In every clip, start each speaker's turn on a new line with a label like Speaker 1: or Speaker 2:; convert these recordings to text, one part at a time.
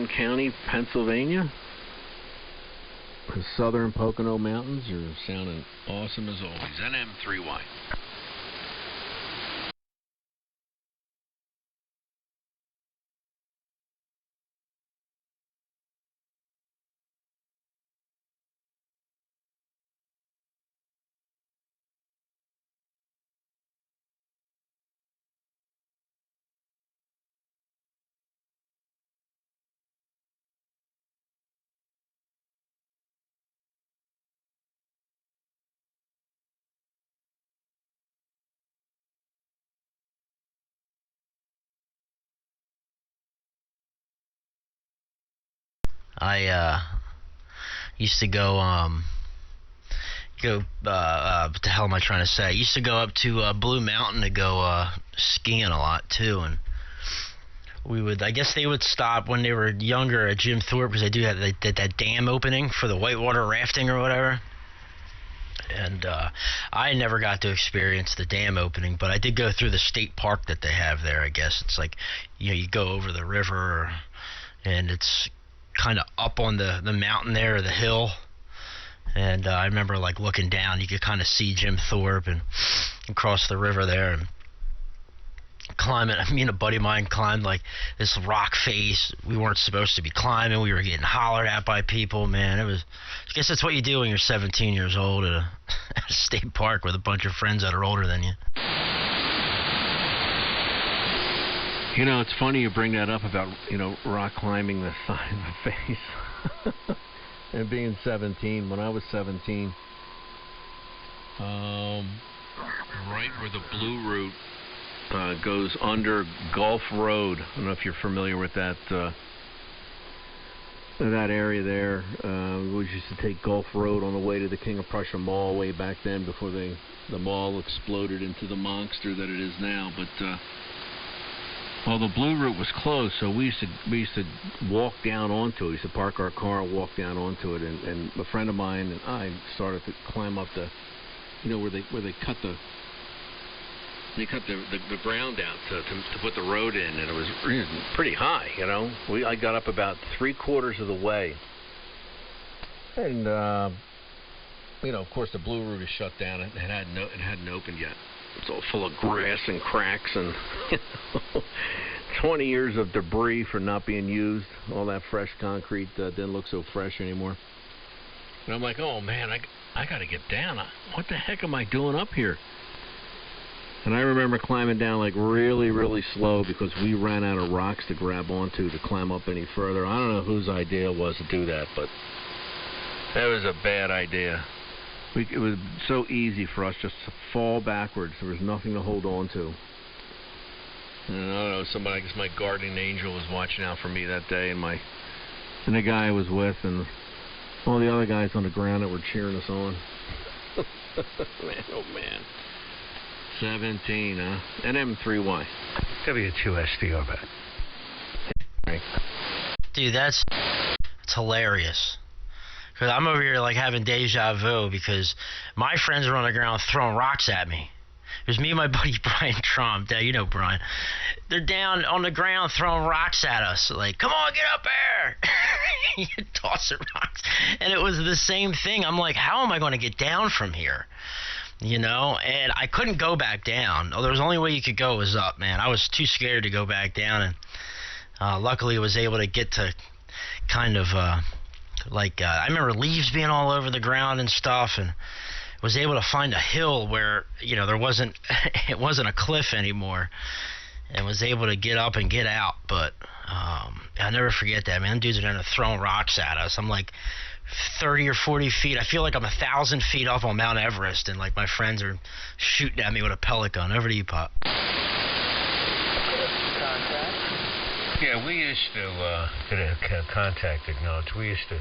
Speaker 1: Baldwin County, Pennsylvania. The southern Pocono Mountains are sounding awesome as always. NM3Y.
Speaker 2: I used to go what the hell am I trying to say? I used to go up to Blue Mountain to go skiing a lot too, and we would, I guess they would stop when they were younger at Jim Thorpe because they do have that dam opening for the whitewater rafting or whatever. And I never got to experience the dam opening, but I did go through the state park that they have there. I guess it's like, you know, you go over the river, and it's kind of up on the mountain there, or the hill. And I remember like looking down, you could kind of see Jim Thorpe and across the river there, and climbing. Me and a buddy of mine climbed like this rock face we weren't supposed to be climbing. We were getting hollered at by people, man. It was, I guess that's what you do when you're 17 years old at a state park with a bunch of friends that are older than you.
Speaker 1: You know, it's funny you bring that up about, you know, rock climbing the side of the face. And being 17, when I was 17, right where the Blue Route goes under Gulf Road. I don't know if you're familiar with that area there. We used to take Gulf Road on the way to the King of Prussia Mall way back then, before the mall exploded into the monster that it is now. But well, the Blue Route was closed, so we used to walk down onto it. We used to park our car and walk down onto it, and a friend of mine and I started to climb up the, you know, where they cut the ground out to put the road in, and it was pretty high, you know. I got up about 3/4 of the way, and you know, of course, the Blue Route is shut down. It hadn't opened yet. It's all full of grass and cracks and 20 years of debris for not being used. All that fresh concrete didn't look so fresh anymore. And I'm like, oh man, I got to get down. What the heck am I doing up here? And I remember climbing down like really, really slow because we ran out of rocks to grab onto to climb up any further. I don't know whose idea it was to do that, but that was a bad idea. It was so easy for us just to fall backwards. There was nothing to hold on to. And I don't know, somebody, I guess my guardian angel was watching out for me that day, and the guy I was with, and all the other guys on the ground that were cheering us on. Man, oh man. 17, huh? NM3Y.
Speaker 3: W2SDR back.
Speaker 2: Right. Dude, that's hilarious. Because I'm over here like having deja vu because my friends are on the ground throwing rocks at me. It was me and my buddy Brian Trump. You know Brian. They're down on the ground throwing rocks at us. Like, come on, get up there. You tossing rocks. And it was the same thing. I'm like, how am I going to get down from here? You know, and I couldn't go back down. Oh, there was the only way you could go was up, man. I was too scared to go back down, and luckily I was able to get to kind of I remember leaves being all over the ground and stuff, and was able to find a hill where, you know, there wasn't it wasn't a cliff anymore, and was able to get up and get out. But I'll never forget that, man. Them dudes are down there throwing rocks at us. I'm like 30 or 40 feet. I feel like I'm 1,000 feet up on Mount Everest, and like my friends are shooting at me with a pellet gun. Over to you, Pop.
Speaker 3: Yeah, we used to get a contact acknowledged. We used to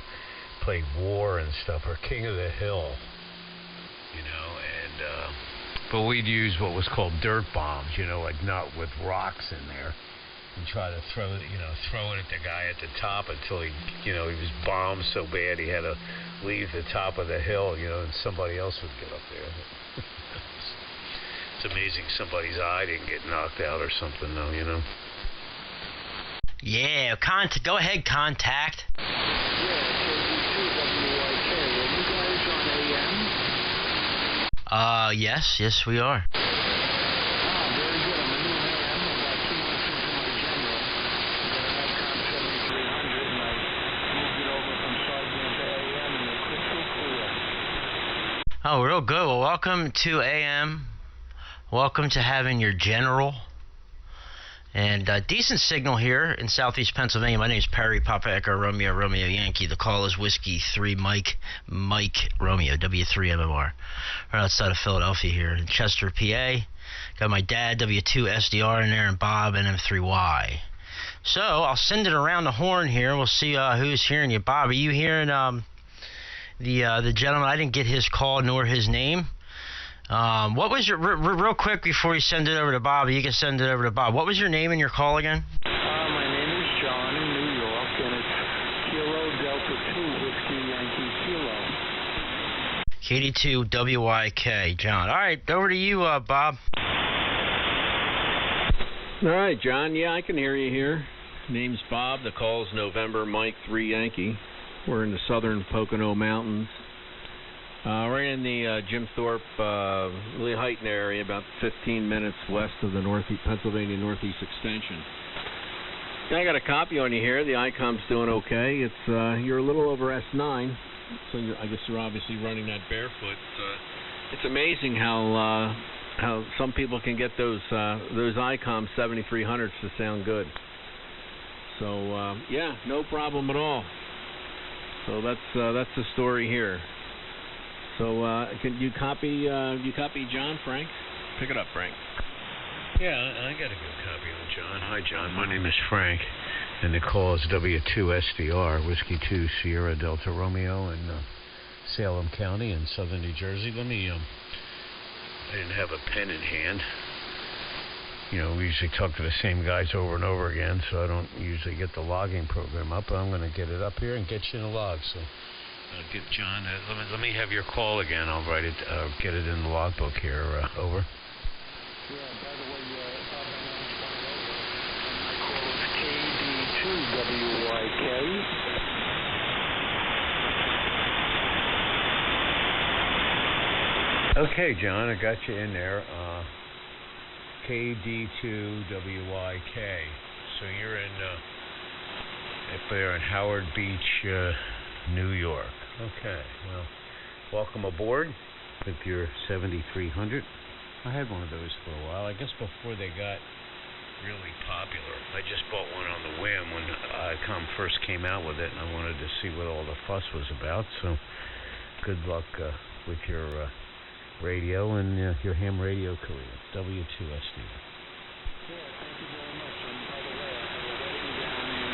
Speaker 3: play war and stuff, or King of the Hill, you know, and but we'd use what was called dirt bombs, you know, like not with rocks in there, and try to throw it at the guy at the top until he was bombed so bad he had to leave the top of the hill, you know, and somebody else would get up there. It's amazing somebody's eye didn't get knocked out or something, though, you know.
Speaker 2: Yeah, go ahead, contact.
Speaker 4: Yeah, KD2YWK. Are you guys on AM?
Speaker 2: Yes, we are.
Speaker 4: Ah, very good. I'm a new AM. About 2 months into my general. I got an ICOM 7300, and I moved it over from Sergeant to AM, and they're crystal clear.
Speaker 2: Oh, real good. Well, welcome to AM. Welcome to having your general. And decent signal here in southeast Pennsylvania. My name is Perry, Papa Echo Romeo, Romeo Yankee. The call is Whiskey 3 Mike Romeo, W3MMR. Right outside of Philadelphia here in Chester, PA. Got my dad, W2SDR in there, and Bob, NM3Y. So I'll send it around the horn here. We'll see who's hearing you. Bob, are you hearing the gentleman? I didn't get his call nor his name. What was your, real quick before you send it over to Bob, you can send it over to Bob. What was your name and your call again?
Speaker 4: My name is John in New York, and it's Kilo Delta 2 Whiskey Yankee Kilo.
Speaker 2: KD2WYK, John. All right, over to you, Bob.
Speaker 1: All right, John. Yeah, I can hear you here. Name's Bob. The call's November Mike 3 Yankee. We're in the southern Pocono Mountains. Right in the Jim Thorpe, Lee Heighton area, about 15 minutes west of the Pennsylvania Northeast Extension. I got a copy on you here. The ICOM's doing okay. It's you're a little over S9, so I guess you're obviously running that barefoot. It's amazing how some people can get those ICOM 7300s to sound good. So yeah, no problem at all. So that's the story here. So can you copy John, Frank? Pick it up, Frank.
Speaker 3: Yeah, I got a good copy on John. Hi, John. My name is Frank, and the call is W2SDR, Whiskey 2 Sierra Delta Romeo in Salem County in southern New Jersey. Let me, I didn't have a pen in hand. You know, we usually talk to the same guys over and over again, so I don't usually get the logging program up, but I'm going to get it up here and get you in the log. So get John, let me have your call again. I'll write it, get it in the logbook here. Over.
Speaker 4: Yeah, by the way, my call is KD2WYK.
Speaker 3: Okay, John, I got you in there. KD2WYK. So you're in, if they're in Howard Beach, New York. Okay, well, welcome aboard with your 7300. I had one of those for a while. I guess before they got really popular. I just bought one on the whim when ICOM first came out with it, and I wanted to see what all the fuss was about. So good luck with your radio and your ham radio career. W2SD.
Speaker 4: Yeah, thank you very much. And by the way, I have a wedding down in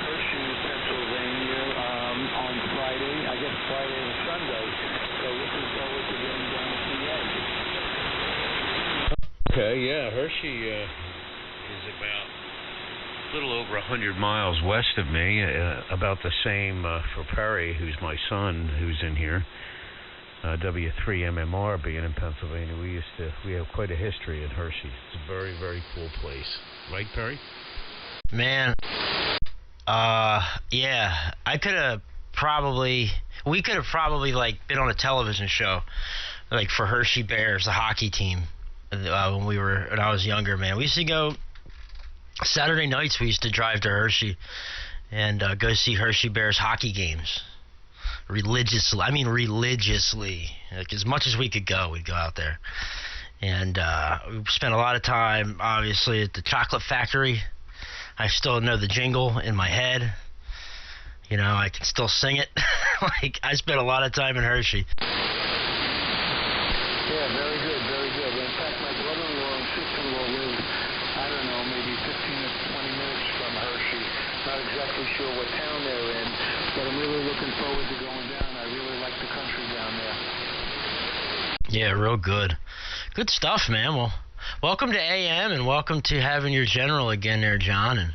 Speaker 4: Hershey, Pennsylvania on Friday. I guess Friday and Sunday. So looking forward to getting down to PA.
Speaker 3: Okay, yeah, Hershey is about a little over 100 miles west of me. About the same for Perry, who's my son, who's in here. W3MMR being in Pennsylvania, we have quite a history in Hershey. It's a very, very cool place. Right, Perry?
Speaker 2: Man, yeah, we could have probably like been on a television show, like for Hershey Bears, the hockey team, when I was younger, man. We used to go Saturday nights. We used to drive to Hershey and go see Hershey Bears hockey games. Religiously. Like, as much as we could go, we'd go out there. And we spent a lot of time, obviously, at the chocolate factory. I still know the jingle in my head. You know, I can still sing it. Like, I spent a lot of time in Hershey.
Speaker 4: Yeah, very good, very good. In fact, my brother-in-law and sister-in-law live, I don't know, maybe 15 or 20 minutes from Hershey. Not exactly sure what town they're in, but I'm really looking forward to going down. I really like the country down there.
Speaker 2: Yeah, real good. Good stuff, man. Well, welcome to AM and welcome to having your general again there, John. And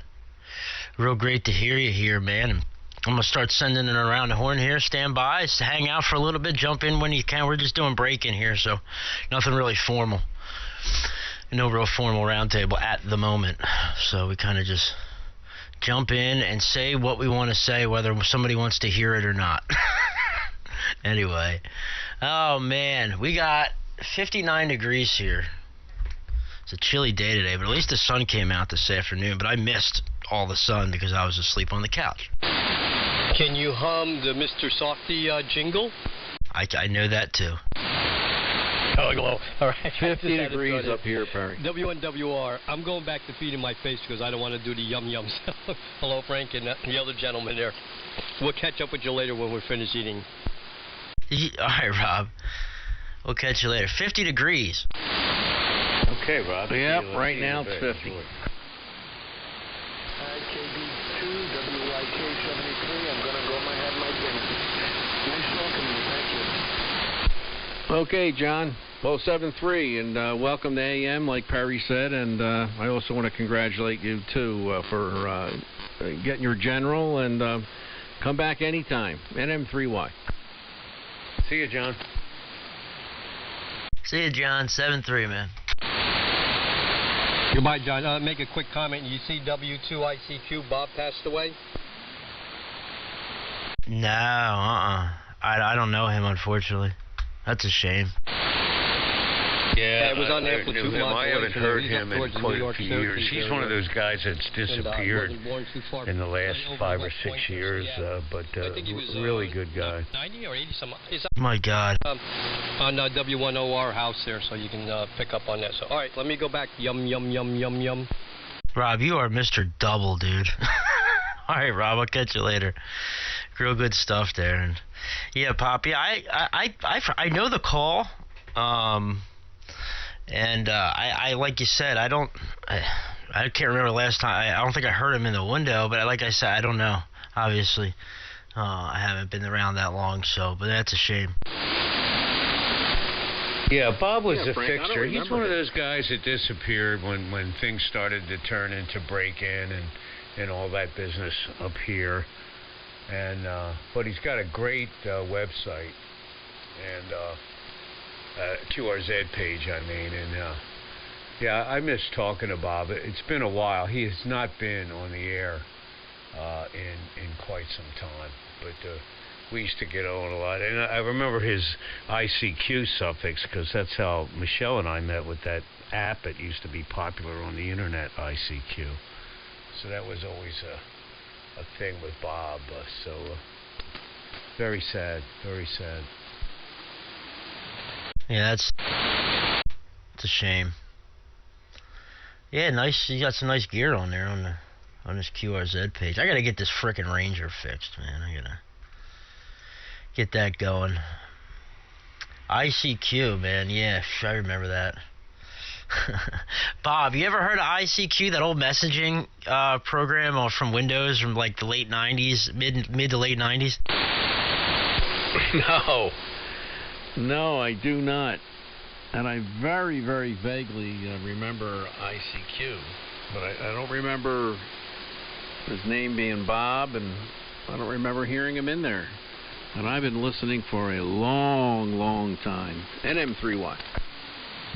Speaker 2: real great to hear you here, man. And I'm going to start sending it around the horn here. Stand by. Hang out for a little bit. Jump in when you can. We're just doing break-in here, so nothing really formal. No real formal roundtable at the moment. So we kind of just jump in and say what we want to say, whether somebody wants to hear it or not. Anyway, oh man, we got 59 degrees here. It's a chilly day today, but at least the sun came out this afternoon, but I missed all the sun because I was asleep on the couch.
Speaker 5: Can you hum the Mr. Softy jingle?
Speaker 2: I know that too.
Speaker 5: Oh, hello. All right.
Speaker 1: 50 degrees up here, Perry.
Speaker 5: WNWR. I'm going back to feeding my face because I don't want to do the yum-yums. Hello, Frank, and the other gentleman there. We'll catch up with you later when we're finished eating.
Speaker 2: All right, Rob. We'll catch you later. 50 degrees.
Speaker 3: Okay, Rob.
Speaker 1: Yep, right now it's 50.
Speaker 4: KD2YWK's. I'm going to go have my dinner. Nice talking to you. Thank you.
Speaker 1: Okay, John. Well, 7-3, and welcome to AM, like Perry said, and I also want to congratulate you, too, for getting your general, and come back anytime. NM3Y.
Speaker 3: See you, John.
Speaker 2: See you, John. 7-3, man.
Speaker 5: Goodbye, John. Make a quick comment. You see W2ICQ, Bob passed away?
Speaker 2: No, I don't know him, unfortunately. That's a shame.
Speaker 3: Yeah,
Speaker 5: it was on there for 2 months.
Speaker 3: I haven't heard him in quite a few years. He's one of those guys that's disappeared in the last 5 or 6 years, but really good guy.
Speaker 5: 90 or 80 some.
Speaker 2: My God.
Speaker 5: On W1OR house there, so you can pick up on that. So, all right, let me go back. Yum, yum, yum, yum, yum.
Speaker 2: Rob, you are Mr. Double, dude. All right, Rob, I'll catch you later. Real good stuff there. And yeah, Poppy, I know the call. And I like you said, I can't remember last time. I don't think I heard him in the window, but like I said, I don't know. Obviously, I haven't been around that long, but that's a shame.
Speaker 3: Yeah, Bob was a
Speaker 1: Frank,
Speaker 3: fixture. He's one of those guys that disappeared when things started to turn into break-in and all that business up here. And but he's got a great website and QRZ page, I mean, and yeah, I miss talking to Bob. It's been a while. He has not been on the air in quite some time, but we used to get on a lot. And I remember his ICQ suffix because that's how Michelle and I met with that app that used to be popular on the internet, ICQ. So that was always a thing with Bob. Very sad, very sad.
Speaker 2: Yeah, it's a shame. Yeah, nice. You got some nice gear on there on this QRZ page. I gotta get this frickin' Ranger fixed, man. I gotta get that going. ICQ, man. Yeah, I remember that. Bob, you ever heard of ICQ, that old messaging program from Windows from like the late 90s, mid to late 90s?
Speaker 1: No, I do not. And I very, very vaguely remember ICQ, but I don't remember his name being Bob, and I don't remember hearing him in there. And I've been listening for a long, long time. NM3Y.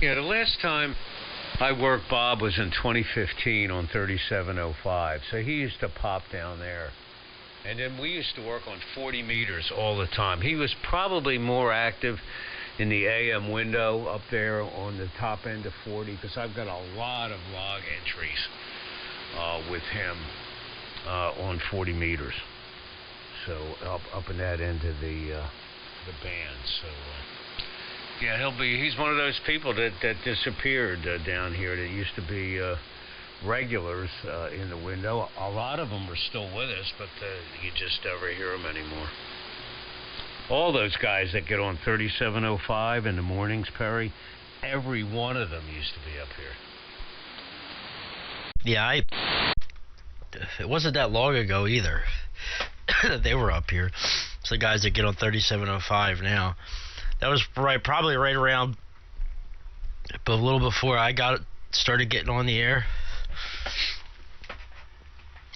Speaker 3: Yeah, the last time I worked Bob was in 2015 on 3705, so he used to pop down there. And then we used to work on 40 meters all the time. He was probably more active in the AM window up there on the top end of 40, because I've got a lot of log entries with him on 40 meters. So up in that end of the band. So yeah, he's one of those people that disappeared down here that used to be regulars in the window. A lot of them are still with us, but you just never hear them anymore. All those guys that get on 3705 in the mornings, Perry, every one of them used to be up here.
Speaker 2: Yeah, it wasn't that long ago either that they were up here. It's the guys that get on 3705 now. That was probably right around, but a little before I started getting on the air.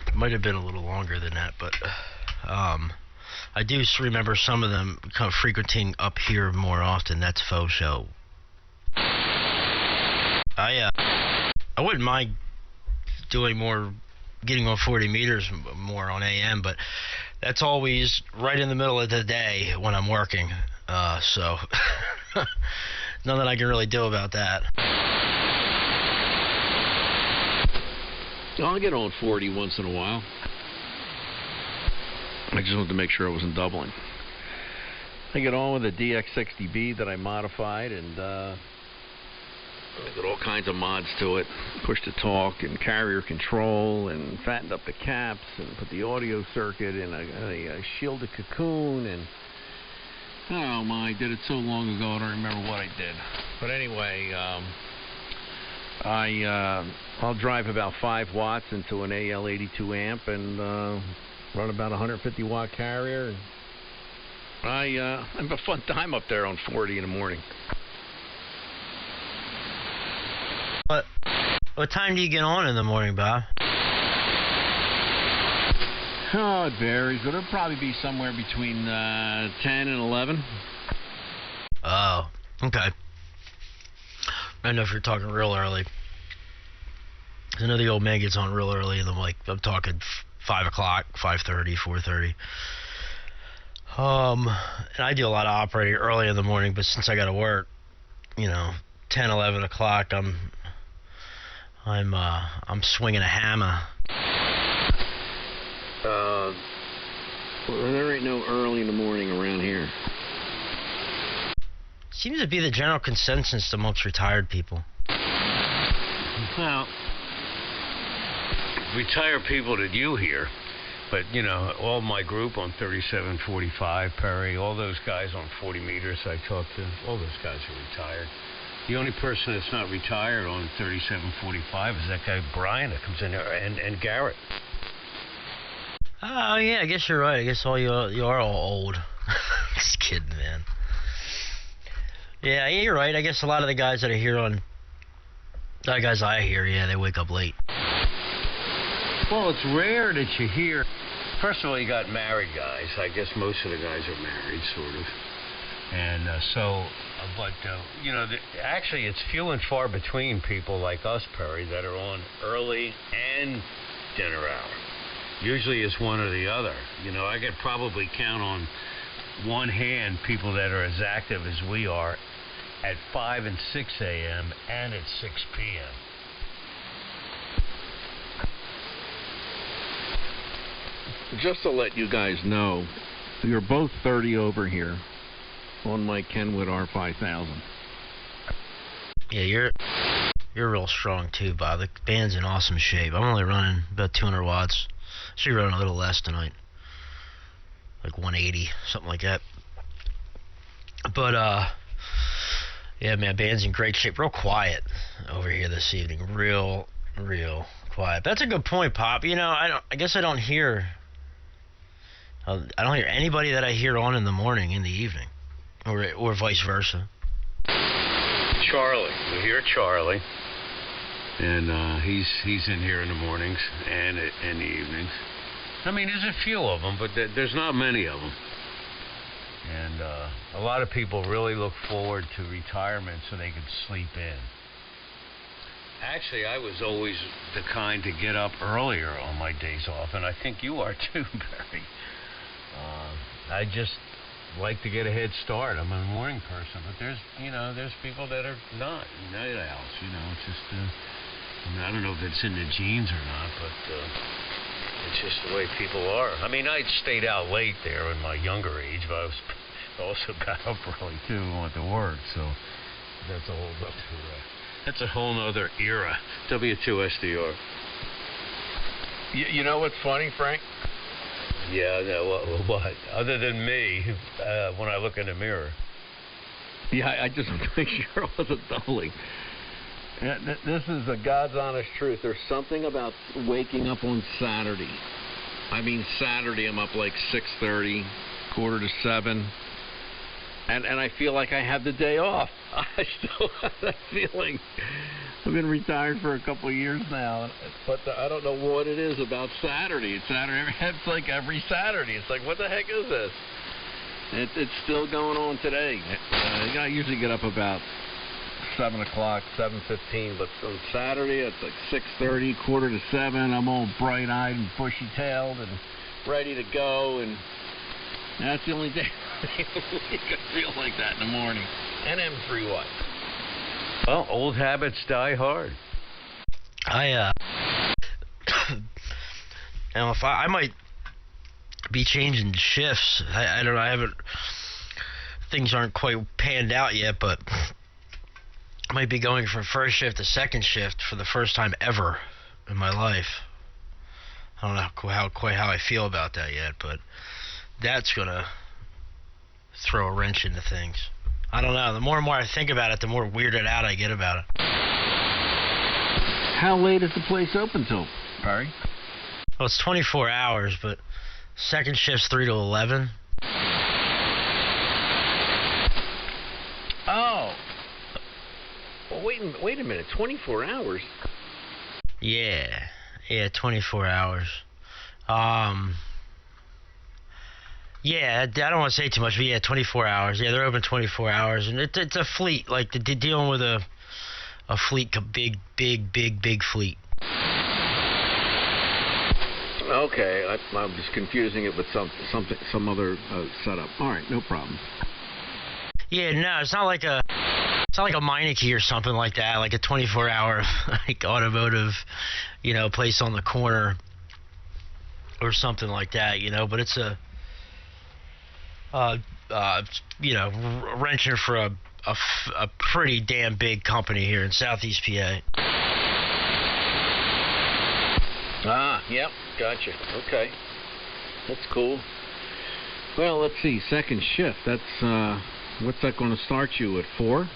Speaker 2: It might have been a little longer than that, but I do remember some of them kind of frequenting up here more often. That's faux show. I wouldn't mind doing more getting on 40 meters more on AM, but that's always right in the middle of the day when I'm working. So nothing I can really do about that.
Speaker 1: I'll get on 40 once in a while. I just wanted to make sure I wasn't doubling. I get on with a DX60B that I modified, and I got all kinds of mods to it. Push to talk and carrier control, and fattened up the caps, and put the audio circuit in a shielded cocoon, and oh my, I did it so long ago I don't remember what I did. But anyway, I'll drive about 5 watts into an AL82 amp and run about 150 watt carrier. I have a fun time up there on 40 in the morning.
Speaker 2: What time do you get on in the morning, Bob?
Speaker 1: Oh, it varies, but it'll probably be somewhere between 10 and 11.
Speaker 2: Oh, okay. I don't know if you're talking real early. I know the old man gets on real early, and I'm talking 5 o'clock, 5:30, 4:30. And I do a lot of operating early in the morning, but since I got to work, 10, 11 o'clock, I'm swinging a hammer.
Speaker 1: Well, there ain't no early in the morning around here.
Speaker 2: Seems to be the general consensus amongst retired people.
Speaker 3: Well, retired people that you hear, but, all my group on 3745, Perry, all those guys on 40 meters I talked to, all those guys are retired. The only person that's not retired on 3745 is that guy Brian that comes in there, and Garrett.
Speaker 2: Oh, yeah, I guess you're right. I guess you are all old. Just kidding, man. Yeah, you're right. I guess a lot of the guys that I hear they wake up late.
Speaker 3: Well, it's rare that you hear. First of all, you got married guys. I guess most of the guys are married, sort of. And actually, it's few and far between people like us, Perry, that are on early and dinner hour. Usually it's one or the other. I could probably count on one hand people that are as active as we are at 5 and 6 a.m. and at 6 p.m.
Speaker 1: Just to let you guys know, you're both 30 over here on my Kenwood R5000.
Speaker 2: Yeah, you're real strong too, Bob. The band's in awesome shape. I'm only running about 200 watts. Should be running a little less tonight, like 180, something like that. But yeah, man, band's in great shape. Real quiet over here this evening. Real quiet. That's a good point, Pop. I guess I don't hear anybody that I hear on in the morning in the evening, or vice versa.
Speaker 3: Charlie, we hear Charlie, and he's in here in the mornings and in the evenings. I mean, there's a few of them, but there's not many of them. And a lot of people really look forward to retirement so they can sleep in. Actually, I was always the kind to get up earlier on my days off, and I think you are too, Barry. I just like to get a head start. I'm a morning person, but there's people that are not night owls. It's just I don't know if it's in the genes or not, but it's just the way people are. I mean, I stayed out late there in my younger age, but I also got up early too and went to work. So that's a whole other era. W2SDR.
Speaker 1: You know what's funny, Frank?
Speaker 3: Yeah, no, what? Other than me, when I look in the mirror.
Speaker 1: Yeah, I just want to make sure I wasn't doubling. This is the God's honest truth. There's something about waking up on Saturday. I mean, Saturday I'm up like 6:30, 6:45, and I feel like I have the day off. I still have that feeling. I've been retired for a couple of years now, but I don't know what it is about Saturday. It's like every Saturday. It's like, what the heck is this? It's still going on today. I usually get up about 7 o'clock, 7:15. But on Saturday, it's like 6:30, quarter to 7. I'm all bright-eyed and bushy-tailed and ready to go. And that's the only day you can feel like that in the morning. And M3 what?
Speaker 3: Well, old habits die hard.
Speaker 2: Now if I might be changing shifts. I don't know. I haven't. Things aren't quite panned out yet, but I might be going from first shift to second shift for the first time ever in my life. I don't know quite how I feel about that yet, but that's gonna throw a wrench into things. I don't know. The more and more I think about it, the more weirded out I get about it.
Speaker 1: How late is the place open till, Barry?
Speaker 2: Well, it's 24 hours, but second shift's 3 to 11.
Speaker 1: Oh. Well, wait a minute. 24 hours?
Speaker 2: Yeah, 24 hours. Yeah, I don't want to say too much, but yeah, 24 hours. Yeah, they're open 24 hours, and it's a fleet. Like they're dealing with a fleet, big fleet.
Speaker 1: Okay, I'm just confusing it with some other setup. All right, no problem.
Speaker 2: Yeah, no, it's not like a Meineke or something like that, like a 24-hour like automotive, place on the corner or something like that, But it's a wrenching for a pretty damn big company here in Southeast PA.
Speaker 1: Ah, yep, gotcha. Okay, that's cool. Well, let's see. Second shift. That's what's that going to start you at 4?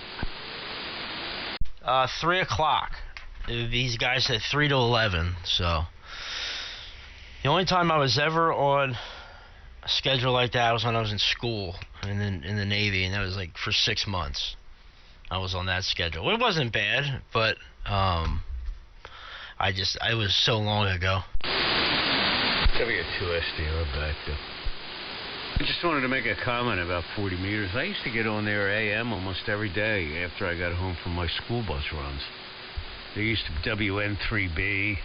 Speaker 2: 3 o'clock. These guys said 3 to 11. So the only time I was ever on a schedule like that was when I was in school and then in the Navy, and that was like for 6 months. I was on that schedule. It wasn't bad, but it was so long ago.
Speaker 3: W2SDR back there. I just wanted to make a comment about 40 meters. I used to get on there AM almost every day after I got home from my school bus runs. There used to be WN3B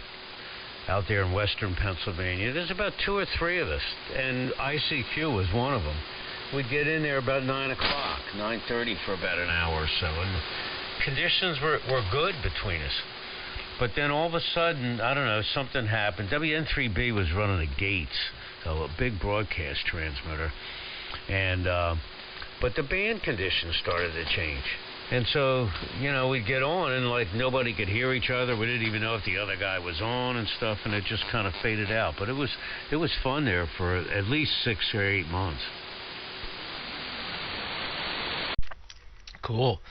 Speaker 3: out there in western Pennsylvania. There's about 2 or 3 of us, and ICQ was one of them. We'd get in there about 9 o'clock, 9:30 for about an hour or so, and the conditions were good between us. But then all of a sudden, I don't know, something happened. WN3B was running the gates, so a big broadcast transmitter. And but the band conditions started to change. And so, we'd get on and like nobody could hear each other. We didn't even know if the other guy was on and stuff, and it just kind of faded out. But it was fun there for at least 6 or 8 months.
Speaker 2: Cool.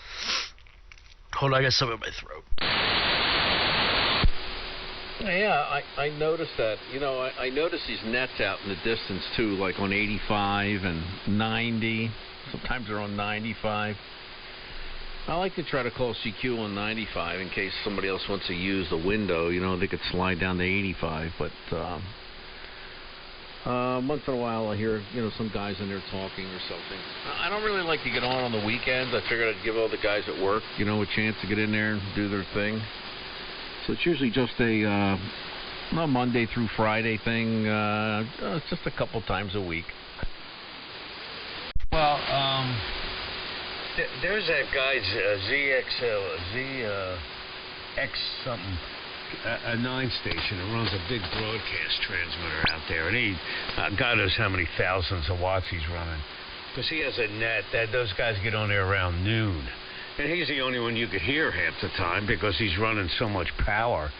Speaker 2: Hold on, I got something in my throat.
Speaker 1: Yeah, I noticed that. I noticed these nets out in the distance, too, like on 85 and 90. Sometimes they're on 95. I like to try to call CQ on 95 in case somebody else wants to use the window. They could slide down to 85. But once in a while I hear, some guys in there talking or something. I don't really like to get on the weekends. I figured I'd give all the guys at work, a chance to get in there and do their thing. So it's usually just a Monday through Friday thing. It's just a couple times a week.
Speaker 3: Well, there's that guy ZX something, a 9 station that runs a big broadcast transmitter out there, and he, God knows how many thousands of watts he's running, because he has a net that those guys get on there around noon. And he's the only one you could hear half the time because he's running so much power.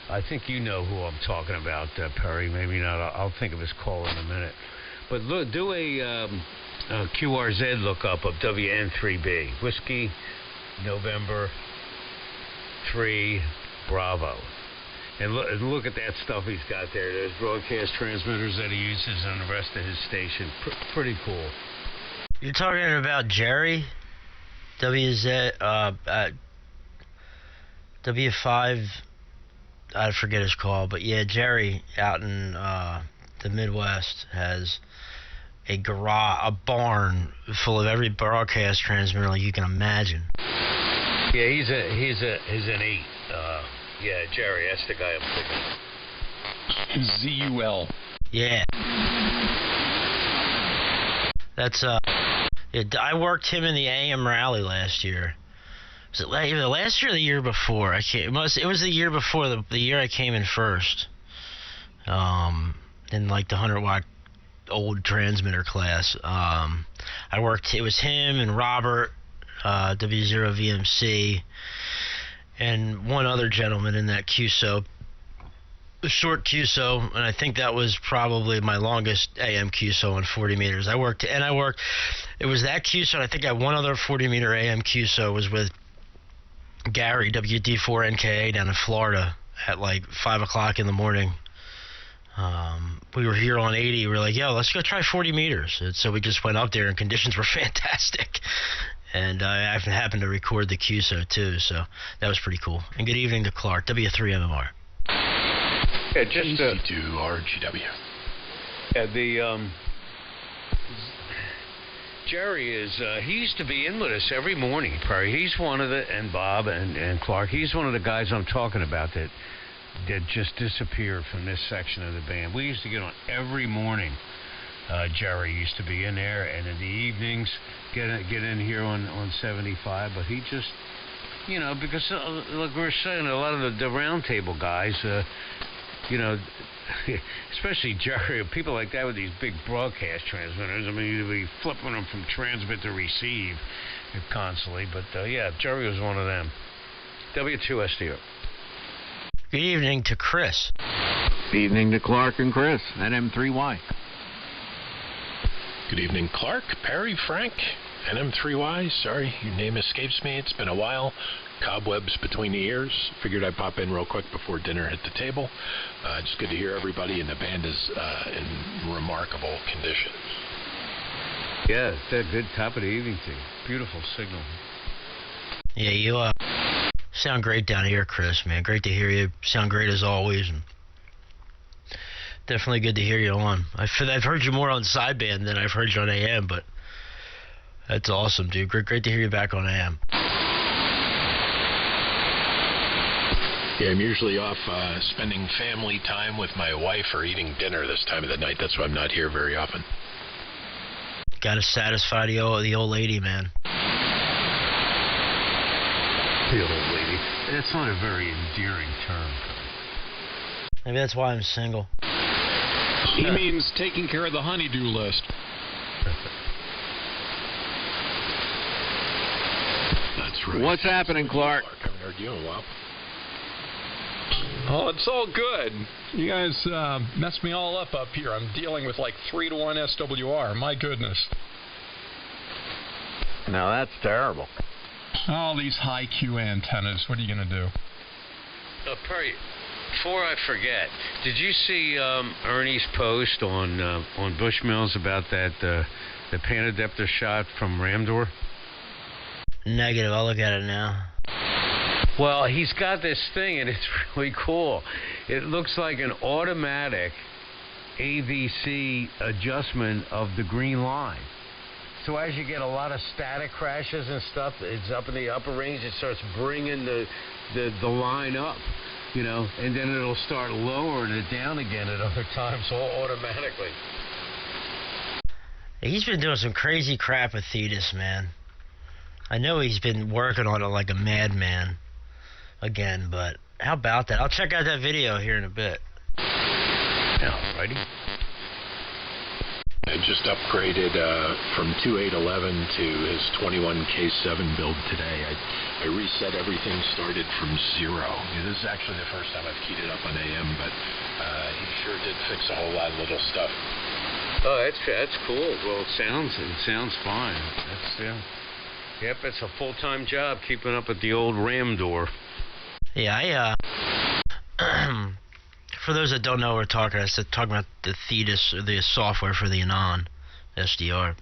Speaker 3: I think you know who I'm talking about, Perry. Maybe not. I'll think of his call in a minute. But look, do a QRZ lookup of WN3B. Whiskey, November, 3, Bravo. And look at that stuff he's got there. There's broadcast transmitters that he uses on the rest of his station. Pretty cool.
Speaker 2: You're talking about Jerry? W5, I forget his call, but yeah, Jerry out in the Midwest has a barn full of every broadcast transmitter like you can imagine.
Speaker 3: Yeah, he's an 8. Yeah, Jerry, that's the guy I'm thinking.
Speaker 6: ZUL.
Speaker 2: Yeah. That's yeah, I worked him in the AM rally last year. Was it last year or the year before? I can't. It was the year before, the year I came in first. In like the 100-watt old transmitter class. I worked. It was him and Robert, W0VMC, and one other gentleman in that QSO. The short QSO, and I think that was probably my longest AM QSO on 40 meters. I worked. It was that QSO, and I think I had one other 40 meter AM QSO was with Gary, WD4NKA, down in Florida at like 5 o'clock in the morning. We were here on 80. We were like, yo, let's go try 40 meters. And so we just went up there, and conditions were fantastic. And I happened to record the QSO too, so that was pretty cool. And good evening to Clark, W3MMR.
Speaker 3: Yeah, just
Speaker 6: KD2YWK's.
Speaker 3: Yeah, Jerry is, he used to be in with us every morning, Perry. He's one of the, and Bob and Clark, he's one of the guys I'm talking about that just disappeared from this section of the band. We used to get on every morning. Jerry used to be in there, and in the evenings, get in here on 75, but he just, you know, because, like we were saying, a lot of the round table guys, you know, especially Jerry, people like that with these big broadcast transmitters. I mean, you'd be flipping them from transmit to receive constantly. But, yeah, Jerry was one of them. W2SDO.
Speaker 2: Good evening to Chris.
Speaker 1: Good evening to Clark and Chris at M3Y.
Speaker 6: Good evening, Clark, Perry, Frank, NM3Y. Sorry, your name escapes me. It's been a while. Cobwebs between the ears. Figured I'd pop in real quick before dinner hit the table. Just good to hear everybody, and the band is in remarkable condition.
Speaker 3: Yeah, it's that good top of the evening thing. Beautiful signal.
Speaker 2: Yeah, you sound great down here, Chris, man. Great to hear you. Sound great as always. And definitely good to hear you on. I've heard you more on sideband than I've heard you on AM, but that's awesome, dude. Great to hear you back on AM.
Speaker 6: Yeah, I'm usually off spending family time with my wife or eating dinner this time of the night. That's why I'm not here very often.
Speaker 2: Got to satisfy the old lady, man.
Speaker 3: The old lady. That's not a very endearing term.
Speaker 2: Maybe that's why I'm single.
Speaker 6: He means taking care of the honey-do list. That's right.
Speaker 1: What's happening, Clark?
Speaker 6: I haven't heard you in a while.
Speaker 7: Oh, it's all good. You guys messed me all up here. I'm dealing with like 3-to-1 SWR. My goodness.
Speaker 1: Now that's terrible.
Speaker 7: All these high Q antennas. What are you going to do?
Speaker 3: Perry, before I forget, did you see Ernie's post on Bushmills about that the Panadeptor shot from Ramdor?
Speaker 2: Negative. I'll look at it now.
Speaker 3: Well, he's got this thing, and it's really cool. It looks like an automatic AVC adjustment of the green line. So as you get a lot of static crashes and stuff, it's up in the upper range, it starts bringing the line up, you know, and then it'll start lowering it down again at other times, all automatically.
Speaker 2: He's been doing some crazy crap with Thetis, man. I know he's been working on it like a madman again, but how about that? I'll check out that video here in a bit.
Speaker 3: Alrighty.
Speaker 6: I just upgraded from 2811 to his 21K7 build today. I reset everything, started from 0. This is actually the first time I've keyed it up on AM, but he sure did fix a whole lot of little stuff.
Speaker 3: Oh, that's cool. Well, it sounds fine. Yep, it's a full-time job keeping up with the old Ramdor.
Speaker 2: Yeah, for those that don't know what we're talking about the Thetis, or the software for the Anon SDR.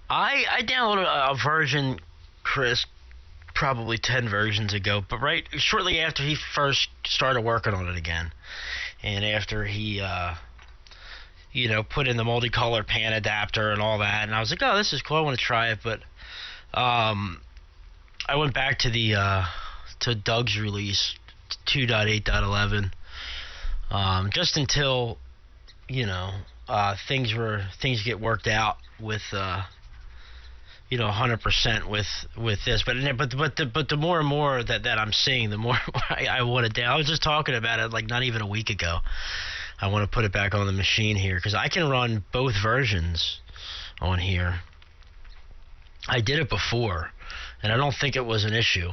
Speaker 2: I downloaded a version, Chris, probably 10 versions ago, but right shortly after he first started working on it again, and after he put in the multicolor pan adapter and all that, and I was like, oh, this is cool, I want to try it, but I went back to the to Doug's release 2.8.11 just until things get worked out with 100% with this, but the more and more that I'm seeing, the more I want to do. I was just talking about it like not even a week ago. I want to put it back on the machine here because I can run both versions on here. I did it before, and I don't think it was an issue.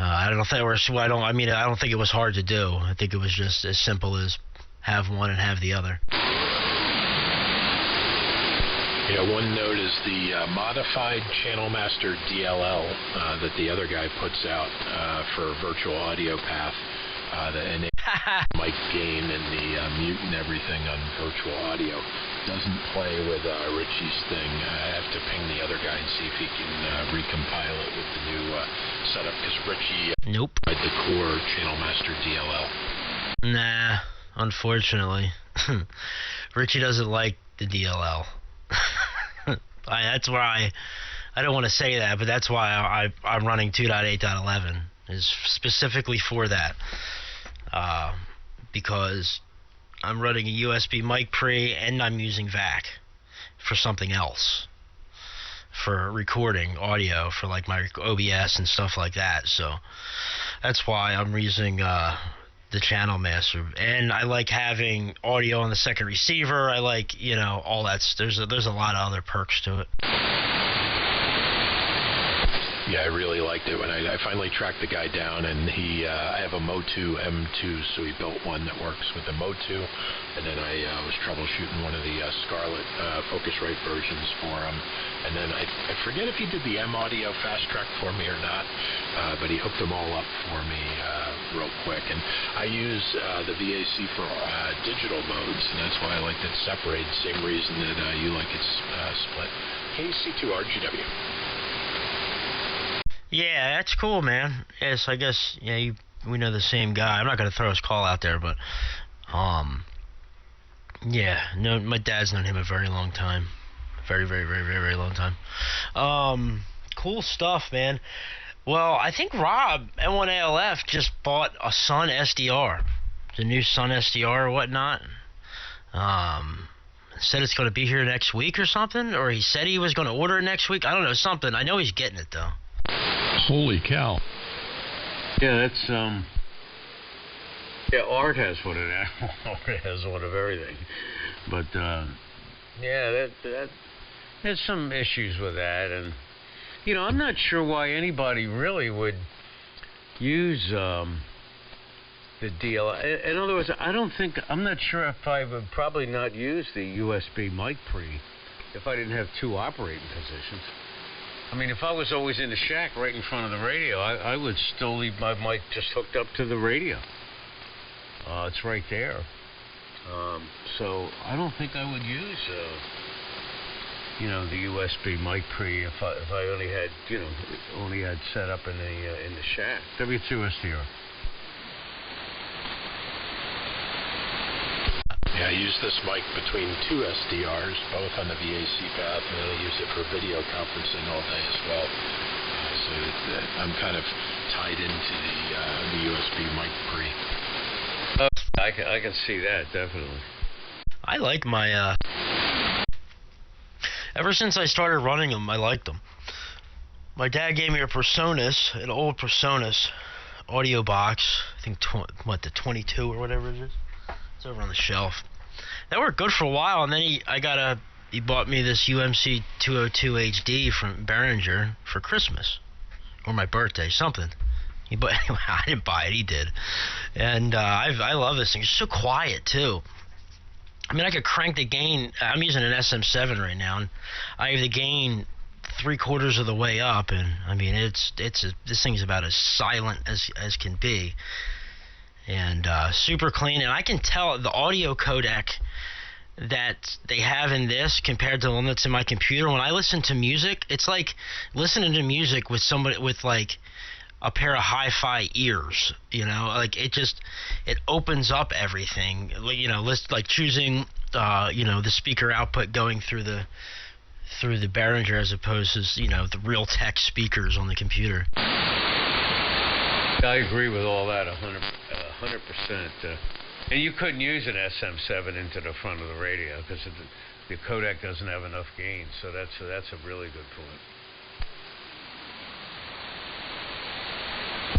Speaker 2: I don't think I don't think it was hard to do. I think it was just as simple as have one and have the other.
Speaker 6: One note is the modified Channel Master DLL that the other guy puts out for virtual audio path. And mic gain and the mute and everything on virtual audio doesn't play with Richie's thing. I have to ping the other guy and see if he can recompile it with the new setup, because Richie tried the core Channel Master DLL.
Speaker 2: Nah, unfortunately. Richie doesn't like the DLL. That's why I don't want to say that, but that's why I'm running 2.8.11 is specifically for that. Because I'm running a USB mic pre and I'm using VAC for something else, for recording audio for like my OBS and stuff like that. So that's why I'm using the Channel Master, and I like having audio on the second receiver. I like all that. There's a lot of other perks to it.
Speaker 6: Yeah, I really liked it when I finally tracked the guy down, and I have a Motu M2, so he built one that works with the Motu, and then I was troubleshooting one of the Scarlett Focusrite versions for him, and then I forget if he did the M Audio Fast Track for me or not, but he hooked them all up for me real quick, and I use the VAC for digital modes, and that's why I like it separated, same reason that you like it split. KC2RGW.
Speaker 2: Yeah, that's cool, man. Yes, I guess, we know the same guy. I'm not going to throw his call out there, but, no, my dad's known him a very long time. Very, very, very, very, very long time. Cool stuff, man. Well, I think Rob, N1ALF, just bought a Sun SDR, the new Sun SDR or whatnot. Said it's going to be here next week or something, or he said he was going to order it next week. I don't know, something. I know he's getting it, though.
Speaker 7: Holy cow.
Speaker 3: Yeah, that's, Art has one of that. Art has one of everything. But, that there's some issues with that. And, I'm not sure why anybody really would use the deal. In other words, I'm not sure if I would probably not use the USB mic pre if I didn't have two operating positions. I mean, if I was always in the shack right in front of the radio, I would still leave my mic just hooked up to the radio. It's right there. So I don't think I would use, the USB mic pre if I only had set up in the shack. W2SDR.
Speaker 6: Yeah, I use this mic between two SDRs, both on the VAC path, and then I use it for video conferencing all day as well. So I'm kind of tied into the USB mic pre.
Speaker 3: I can see that, definitely.
Speaker 2: I like my, ever since I started running them, I liked them. My dad gave me a PreSonus, an old PreSonus audio box, I think, the 22 or whatever it is. It's over on the shelf. That worked good for a while, and then he bought me this UMC 202 HD from Behringer for Christmas, or my birthday, something. Anyway, I didn't buy it, he did. And I love this thing. It's so quiet too. I mean, I could crank the gain. I'm using an SM7 right now, and I have the gain 3/4 of the way up, and I mean, this thing's about as silent as can be. And super clean, and I can tell the audio codec that they have in this compared to the one that's in my computer. When I listen to music, it's like listening to music with somebody with like a pair of hi-fi ears, like it opens up everything, like choosing the speaker output going through the through the Behringer as opposed to, you know, the real tech speakers on the computer.
Speaker 3: I agree with all that 100%. And you couldn't use an SM7 into the front of the radio because the codec doesn't have enough gain. So that's a really good point.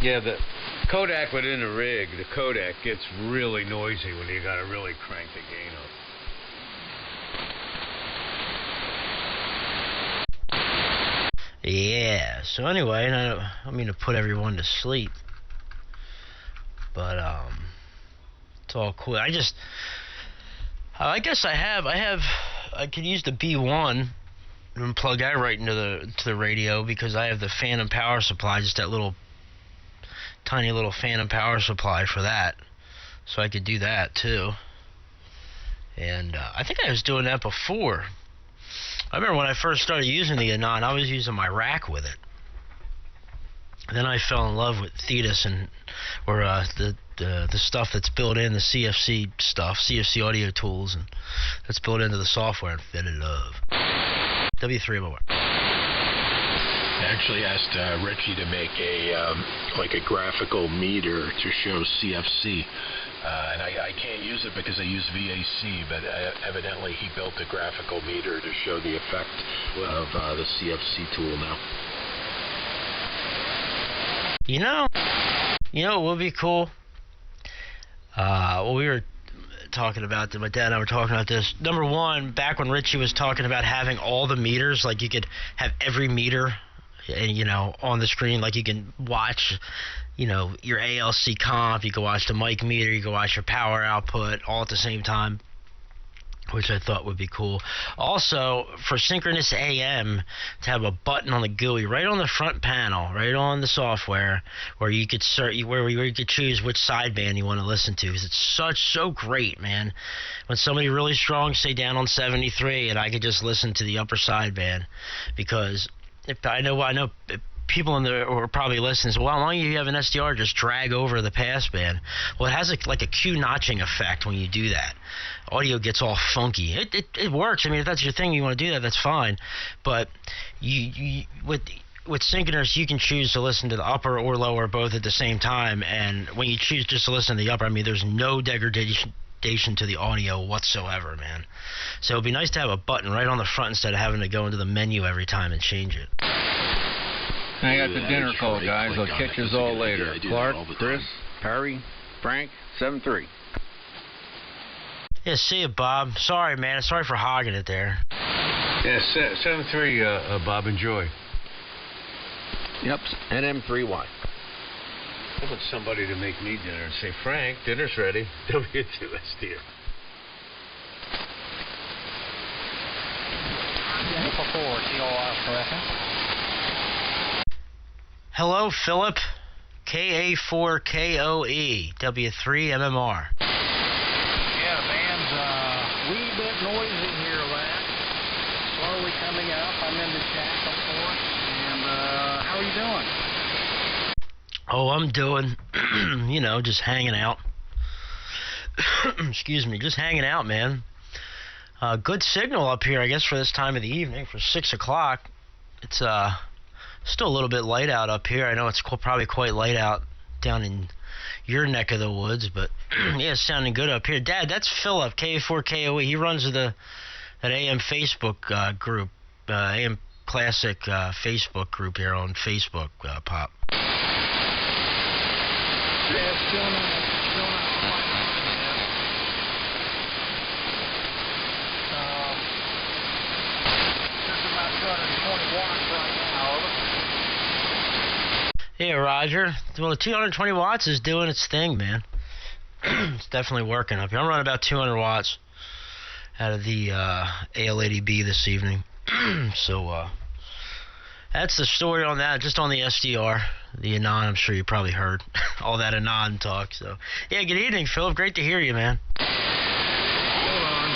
Speaker 3: Yeah, the codec within the rig, the codec gets really noisy when you got to really crank the gain up.
Speaker 2: Yeah, so anyway, and I don't mean to put everyone to sleep, but it's all cool. I guess I could use the B1 and plug that right into the radio because I have the phantom power supply, just that little tiny little phantom power supply for that, so I could do that too. And I think I was doing that before. I remember when I first started using the Anon, I was using my rack with it. And then I fell in love with Thetis or the stuff that's built in, the CFC stuff, CFC audio tools, and that's built into the software, and fell in love. W3WY.
Speaker 6: I actually asked Richie to make a graphical meter to show CFC. And I can't use it because I use VAC, but evidently he built a graphical meter to show the effect of the CFC tool now.
Speaker 2: You know what would be cool? Well, we were talking about, my dad and I were talking about this. Number one, back when Richie was talking about having all the meters, like you could have every meter, and you know, on the screen, like you can watch, you know, your ALC comp, you can watch the mic meter, you can watch your power output all at the same time, which I thought would be cool. Also, for synchronous AM, to have a button on the GUI right on the front panel, right on the software, where you could where you could choose which sideband you want to listen to. Because it's so great, man. When somebody really strong, say down on 73, and I could just listen to the upper sideband, because I know people or probably listening, so, well, how long do you have an SDR just drag over the passband? Well, it has like a Q notching effect when you do that. Audio gets all funky. It works. I mean, if that's your thing, you want to do that, that's fine. But you with synchronous, you can choose to listen to the upper or lower both at the same time. And when you choose just to listen to the upper, I mean, there's no degradation to the audio whatsoever, man. So it'd be nice to have a button right on the front instead of having to go into the menu every time and change it.
Speaker 1: I got the dinner call, guys. I'll catch you all later. Clark, Chris, Perry, Frank, 7-3.
Speaker 2: Yeah, see you, Bob. Sorry, man. Sorry for hogging it there.
Speaker 3: Yeah, 7-3, Bob. Enjoy.
Speaker 1: Yep, NM3Y.
Speaker 3: I want somebody to make me dinner and say, Frank, dinner's ready. W2SD.
Speaker 2: Hello, Philip. KA4KOE, W3MMR.
Speaker 4: Yeah, man's wee bit noisy here, lad. Slowly coming up. I'm in the shack, of course. And how are you doing?
Speaker 2: Oh, I'm doing, you know, just hanging out. Excuse me, just hanging out, man. Good signal up here, I guess, for this time of the evening, for 6 o'clock. It's still a little bit light out up here. I know it's probably quite light out down in your neck of the woods, but yeah, it's sounding good up here. Dad, that's Philip, K4KOE. He runs that AM Facebook group, AM Classic Facebook group here on Facebook, Pop.
Speaker 4: Yeah, still not just about 220 watts right now.
Speaker 2: Yeah, Roger. Well, the 220 watts is doing its thing, man. It's definitely working up here. I'm running about 200 watts out of the AL80B this evening. So, that's the story on that, just on the SDR. The Anon, I'm sure you probably heard all that Anon talk. So, yeah, good evening, Philip. Great to hear you, man.
Speaker 4: Hold on.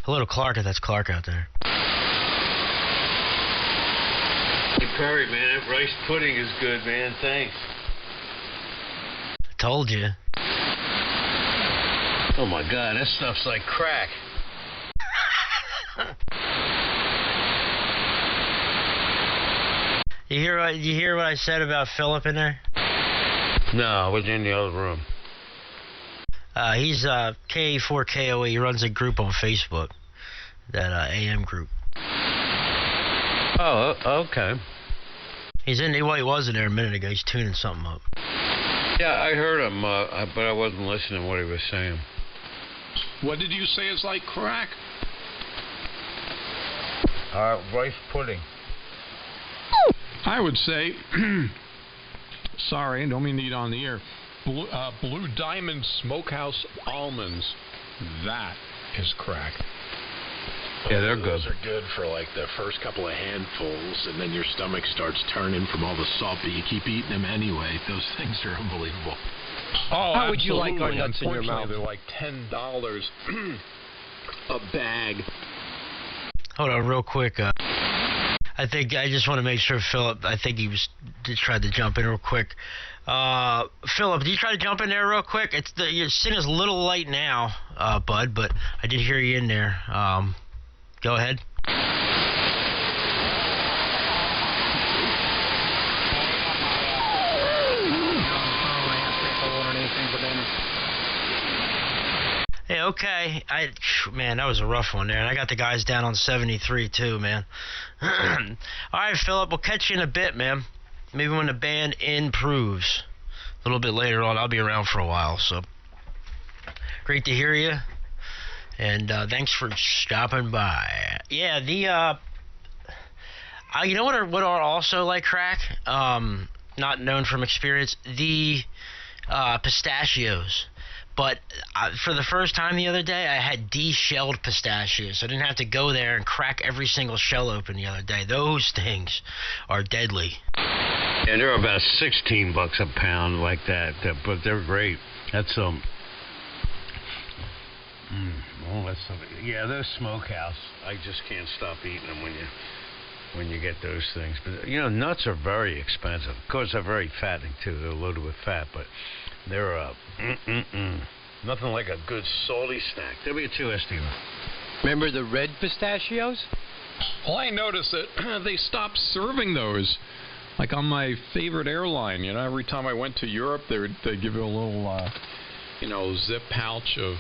Speaker 2: Hello to Clark, if that's Clark out there.
Speaker 3: Hey, Perry, man, that rice pudding is good, man. Thanks.
Speaker 2: Told you.
Speaker 3: Oh, my God, that stuff's like crack.
Speaker 2: You hear what I said about Philip in there?
Speaker 3: No, I was in the other room.
Speaker 2: He's KD2YWK's. He runs a group on Facebook, that AM group.
Speaker 3: Oh, okay.
Speaker 2: He was in there a minute ago. He's tuning something up.
Speaker 3: Yeah, I heard him, but I wasn't listening to what he was saying.
Speaker 7: What did you say is like crack?
Speaker 3: Rice pudding.
Speaker 7: I would say, sorry, I don't mean to eat on the air, Blue Diamond Smokehouse Almonds. That is crack.
Speaker 3: Yeah, they're good.
Speaker 6: Those are good for like the first couple of handfuls, and then your stomach starts turning from all the salt, but you keep eating them anyway. Those things are unbelievable.
Speaker 7: Oh,
Speaker 5: How would you like our nuts in your
Speaker 7: Unfortunately,
Speaker 5: mouth?
Speaker 7: they're like $10 a bag.
Speaker 2: Hold on, real quick. I just want to make sure, Philip. I think he tried to jump in real quick. Philip, did you try to jump in there real quick? Your signal's a little light now, bud, but I did hear you in there. Go ahead. Hey, okay. Man, that was a rough one there, and I got the guys down on 73 too, man. All right, Philip, we'll catch you in a bit, man. Maybe when the band improves. A little bit later on, I'll be around for a while, so great to hear you, and thanks for stopping by. Yeah, you know what are also like crack? Not known from experience, the pistachios. But for the first time the other day, I had de-shelled pistachios. So I didn't have to go there and crack every single shell open the other day. Those things are deadly.
Speaker 3: Yeah, they're about $16 a pound like that, but they're great. That's yeah, those smokehouse. I just can't stop eating them when you get those things. But nuts are very expensive. Of course, they're very fattening too. They're loaded with fat, but they're nothing like a good salty snack. W2SD.
Speaker 5: Remember the red pistachios?
Speaker 7: Well, I noticed that they stopped serving those. Like on my favorite airline, every time I went to Europe, they'd give you a little, zip pouch of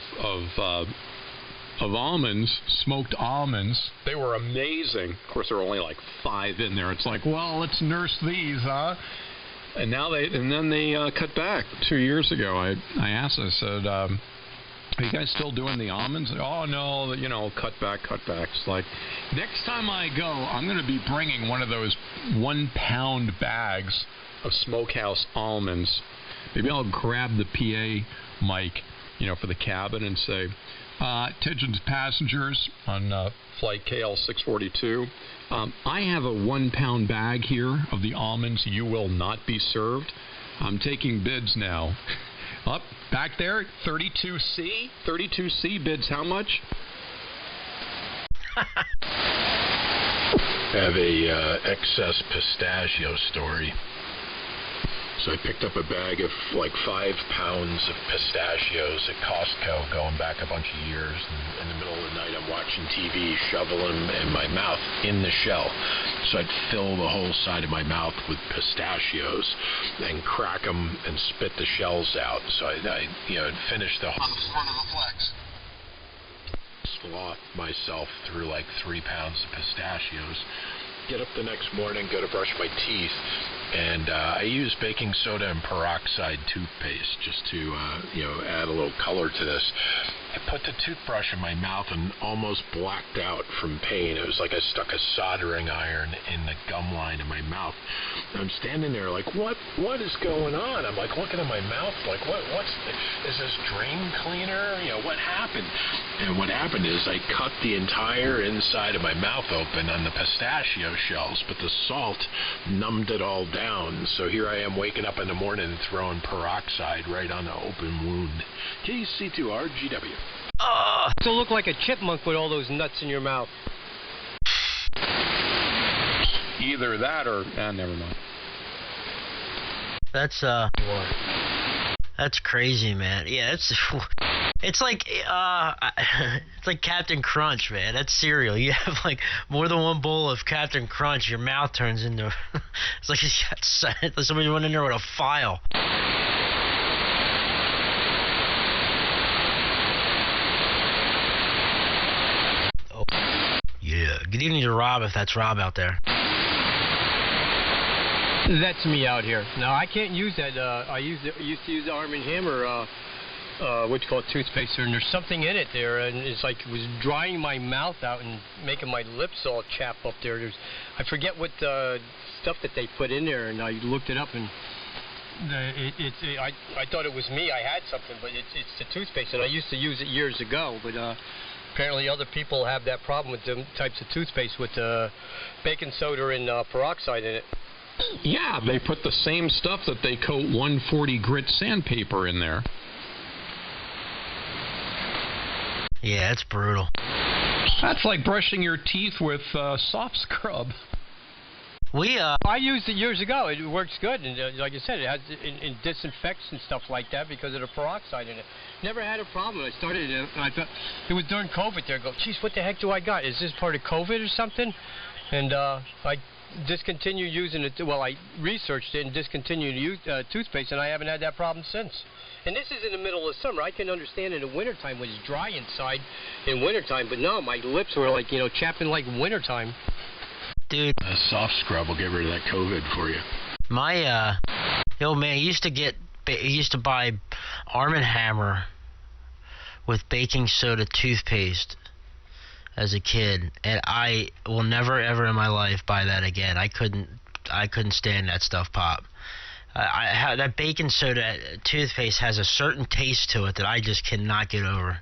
Speaker 7: almonds, smoked almonds. They were amazing. Of course, there were only like 5 in there. It's like, well, let's nurse these, huh? And then they cut back. 2 years ago, I asked, I said, are you guys still doing the almonds? Oh, no, cut back. It's like, next time I go, I'm going to be bringing one of those 1-pound bags of smokehouse almonds. Maybe I'll grab the PA mic, for the cabin and say, attention passengers on flight KL642. I have a 1-pound bag here of the almonds. You will not be served. I'm taking bids now. Up back there, 32C. 32C bids how much?
Speaker 6: Have a excess pistachio story. So I picked up a bag of like 5 pounds of pistachios at Costco going back a bunch of years. And in the middle of the night, I'm watching TV, shovel them in my mouth in the shell. So I'd fill the whole side of my mouth with pistachios and crack them and spit the shells out. So I'd finish the whole... On the front of the flex. Sloth myself through like 3 pounds of pistachios. Get up the next morning, go to brush my teeth, and I use baking soda and peroxide toothpaste just to, add a little color to this. I put the toothbrush in my mouth and almost blacked out from pain. It was like I stuck a soldering iron in the gum line in my mouth. I'm standing there like, what is going on? I'm like looking at my mouth like, is this drain cleaner? What happened? And what happened is I cut the entire inside of my mouth open on the pistachio shells, but the salt numbed it all down. So here I am waking up in the morning and throwing peroxide right on the open wound. KC2RGW.
Speaker 5: So look like a chipmunk with all those nuts in your mouth.
Speaker 7: Either that or never mind.
Speaker 2: That's crazy, man. Yeah, it's like it's like Captain Crunch, man. That's cereal. You have like more than one bowl of Captain Crunch, your mouth turns into it's like somebody went in there with a file. Oh, yeah. Good evening to Rob, if that's Rob out there.
Speaker 5: That's me out here. Now, I can't use that. I used to use the Arm & Hammer, what you call it, toothpaste, and there's something in it there, and it's like it was drying my mouth out and making my lips all chap up there. I forget what stuff that they put in there, and I looked it up, and I thought it was me. I had something, but it's the toothpaste, and I used to use it years ago, but apparently other people have that problem with them types of toothpaste with baking soda and peroxide in it.
Speaker 7: Yeah, they put the same stuff that they coat 140 grit sandpaper in there.
Speaker 2: Yeah, it's brutal.
Speaker 7: That's like brushing your teeth with soft scrub.
Speaker 5: I used it years ago. It works good, and like I said, it has it disinfects and stuff like that because of the peroxide in it. Never had a problem. I started it, and I thought it was during COVID. There, I go, geez, what the heck do I got? Is this part of COVID or something? And I discontinued using it. Well, I researched it and discontinued to use toothpaste, and I haven't had that problem since. And this is in the middle of summer. I can understand in the wintertime when it's dry inside in wintertime, but no, my lips were like, chapping like wintertime.
Speaker 2: Dude.
Speaker 6: A soft scrub will get rid of that COVID for you.
Speaker 2: My, man, used to buy Arm & Hammer with baking soda toothpaste as a kid, and I will never ever in my life buy that again. I couldn't stand that stuff, Pop. That baking soda toothpaste has a certain taste to it that I just cannot get over.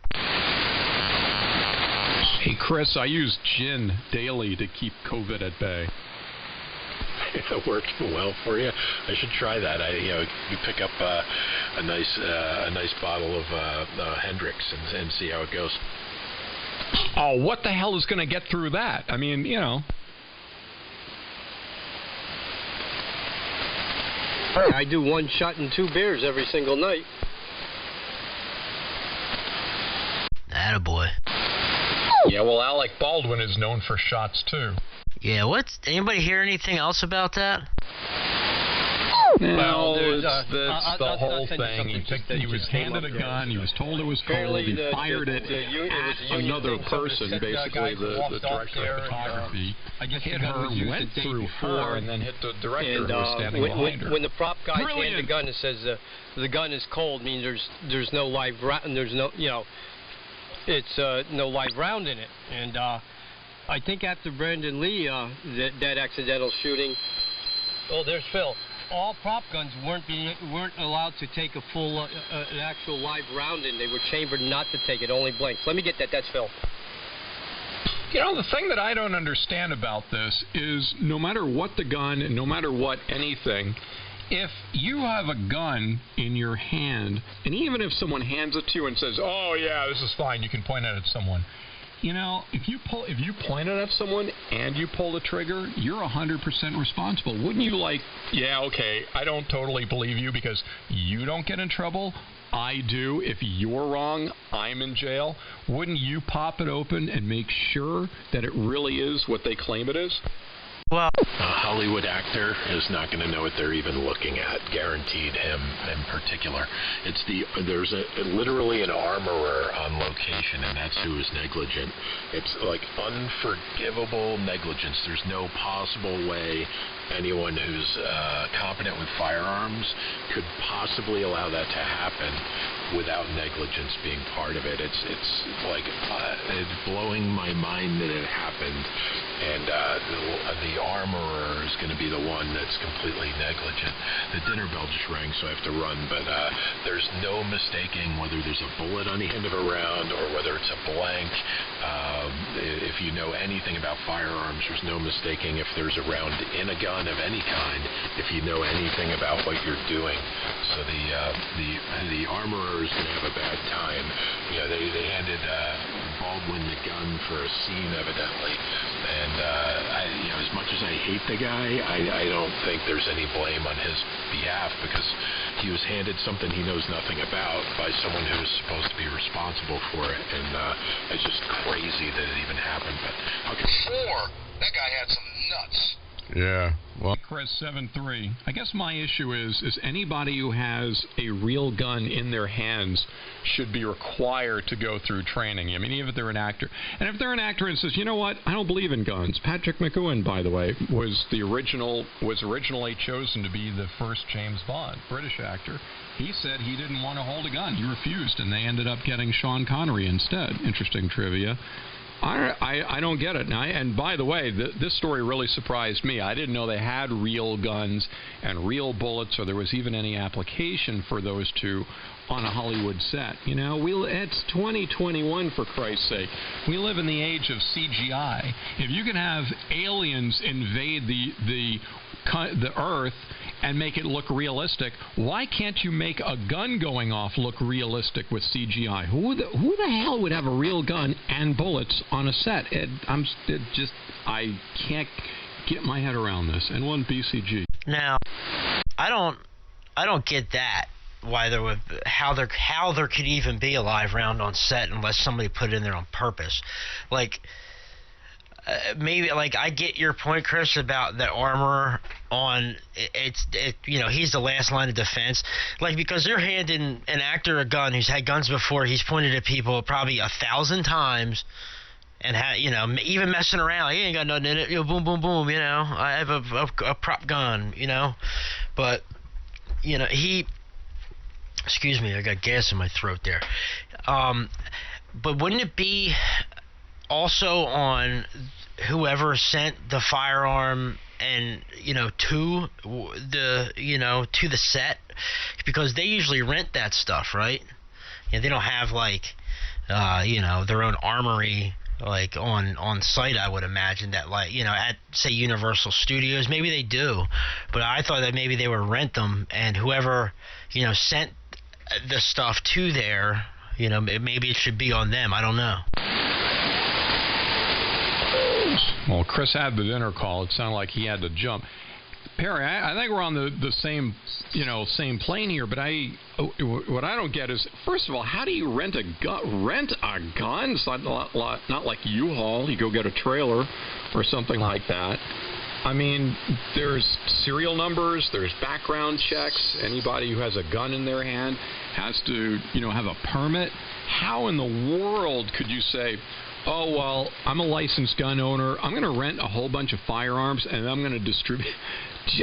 Speaker 7: Hey, Chris, I use gin daily to keep COVID at bay.
Speaker 6: It worked well for you. I should try that. You pick up a nice bottle of Hendrix and see how it goes.
Speaker 7: Oh, what the hell is going to get through that? I mean,
Speaker 5: I do 1 shot and 2 beers every single night.
Speaker 2: Attaboy.
Speaker 7: Yeah, well, Alec Baldwin is known for shots, too.
Speaker 2: Yeah, anybody hear anything else about that?
Speaker 7: Well, it's the whole thing. He was handed a gun. He was told it was cold. He fired it at another person, basically the director of photography. Hit her, went through her, and then hit the director who was standing behind her.
Speaker 5: When the prop guy hands the gun and says the gun is cold, means there's no live round, there's no, it's no live round in it. And I think after Brandon Lee, that accidental shooting, oh, there's Phil. All prop guns weren't allowed to take a full, an actual live round in. They were chambered not to take it, only blanks. Let me get that. That's Phil.
Speaker 7: The thing that I don't understand about this is no matter what the gun, and no matter what anything, if you have a gun in your hand, and even if someone hands it to you and says, "Oh yeah, this is fine, you can point it at someone," if you point it at someone and you pull the trigger, you're 100% responsible. Wouldn't you yeah, okay, I don't totally believe you because you don't get in trouble. I do. If you're wrong, I'm in jail. Wouldn't you pop it open and make sure that it really is what they claim it is?
Speaker 2: Well,
Speaker 6: a Hollywood actor is not going to know what they're even looking at. Guaranteed, him in particular. There's literally an armorer on location, and that's who is negligent. It's like unforgivable negligence. There's no possible way anyone who's competent with firearms could possibly allow that to happen without negligence being part of it. It's like it's blowing my mind that it happened, and the armorer is going to be the one that's completely negligent. The dinner bell just rang, so I have to run, but there's no mistaking whether there's a bullet on the end of a round or whether it's a blank. If you know anything about firearms, there's no mistaking if there's a round in a gun of any kind, if you know anything about what you're doing. So the armorer is going to have a bad time. They handed Baldwin the gun for a scene, evidently. And as much as I hate the guy, I don't think there's any blame on his behalf, because he was handed something he knows nothing about by someone who's supposed to be responsible for it, and it's just crazy that it even happened. But okay.
Speaker 8: That guy had some nuts.
Speaker 7: Yeah. Well, Chris 7-3. I guess my issue is anybody who has a real gun in their hands should be required to go through training. I mean, even if they're an actor. And if they're an actor and says, you know what, I don't believe in guns. Patrick McGowan, by the way, was originally chosen to be the first James Bond, British actor. He said he didn't want to hold a gun. He refused, and they ended up getting Sean Connery instead. Interesting trivia. I don't get it. And by the way, this story really surprised me. I didn't know they had real guns and real bullets, or there was even any application for those two on a Hollywood set. It's 2021, for Christ's sake. We live in the age of CGI. If you can have aliens invade the Earth and make it look realistic, why can't you make a gun going off look realistic with CGI? Who the hell would have a real gun and bullets on a set? I can't get my head around this. And one BCG.
Speaker 2: Now, I don't get that. Why how there could even be a live round on set unless somebody put it in there on purpose. Maybe I get your point, Chris, about the armor on he's the last line of defense, because they're handing an actor a gun who's had guns before. He's pointed at people probably 1,000 times, and even messing around. He ain't got nothing in it. Boom, boom, boom. I have a prop gun. But he. Excuse me, I got gas in my throat there. But wouldn't it be also on whoever sent the firearm and to the set, because they usually rent that stuff, right? They don't have their own armory on site. I would imagine that at say Universal Studios, maybe they do, but I thought that maybe they would rent them, and whoever sent the stuff to there, maybe it should be on them. I don't know.
Speaker 7: Well, Chris had the dinner call. It sounded like he had to jump. Perry, I think we're on the same plane here. But what I don't get is, first of all, how do you rent a gun? Rent a gun? It's not like U-Haul. You go get a trailer or something like that. I mean, there's serial numbers, there's background checks. Anybody who has a gun in their hand has to, have a permit. How in the world could you say, oh, well, I'm a licensed gun owner, I'm going to rent a whole bunch of firearms, and I'm going to distribute?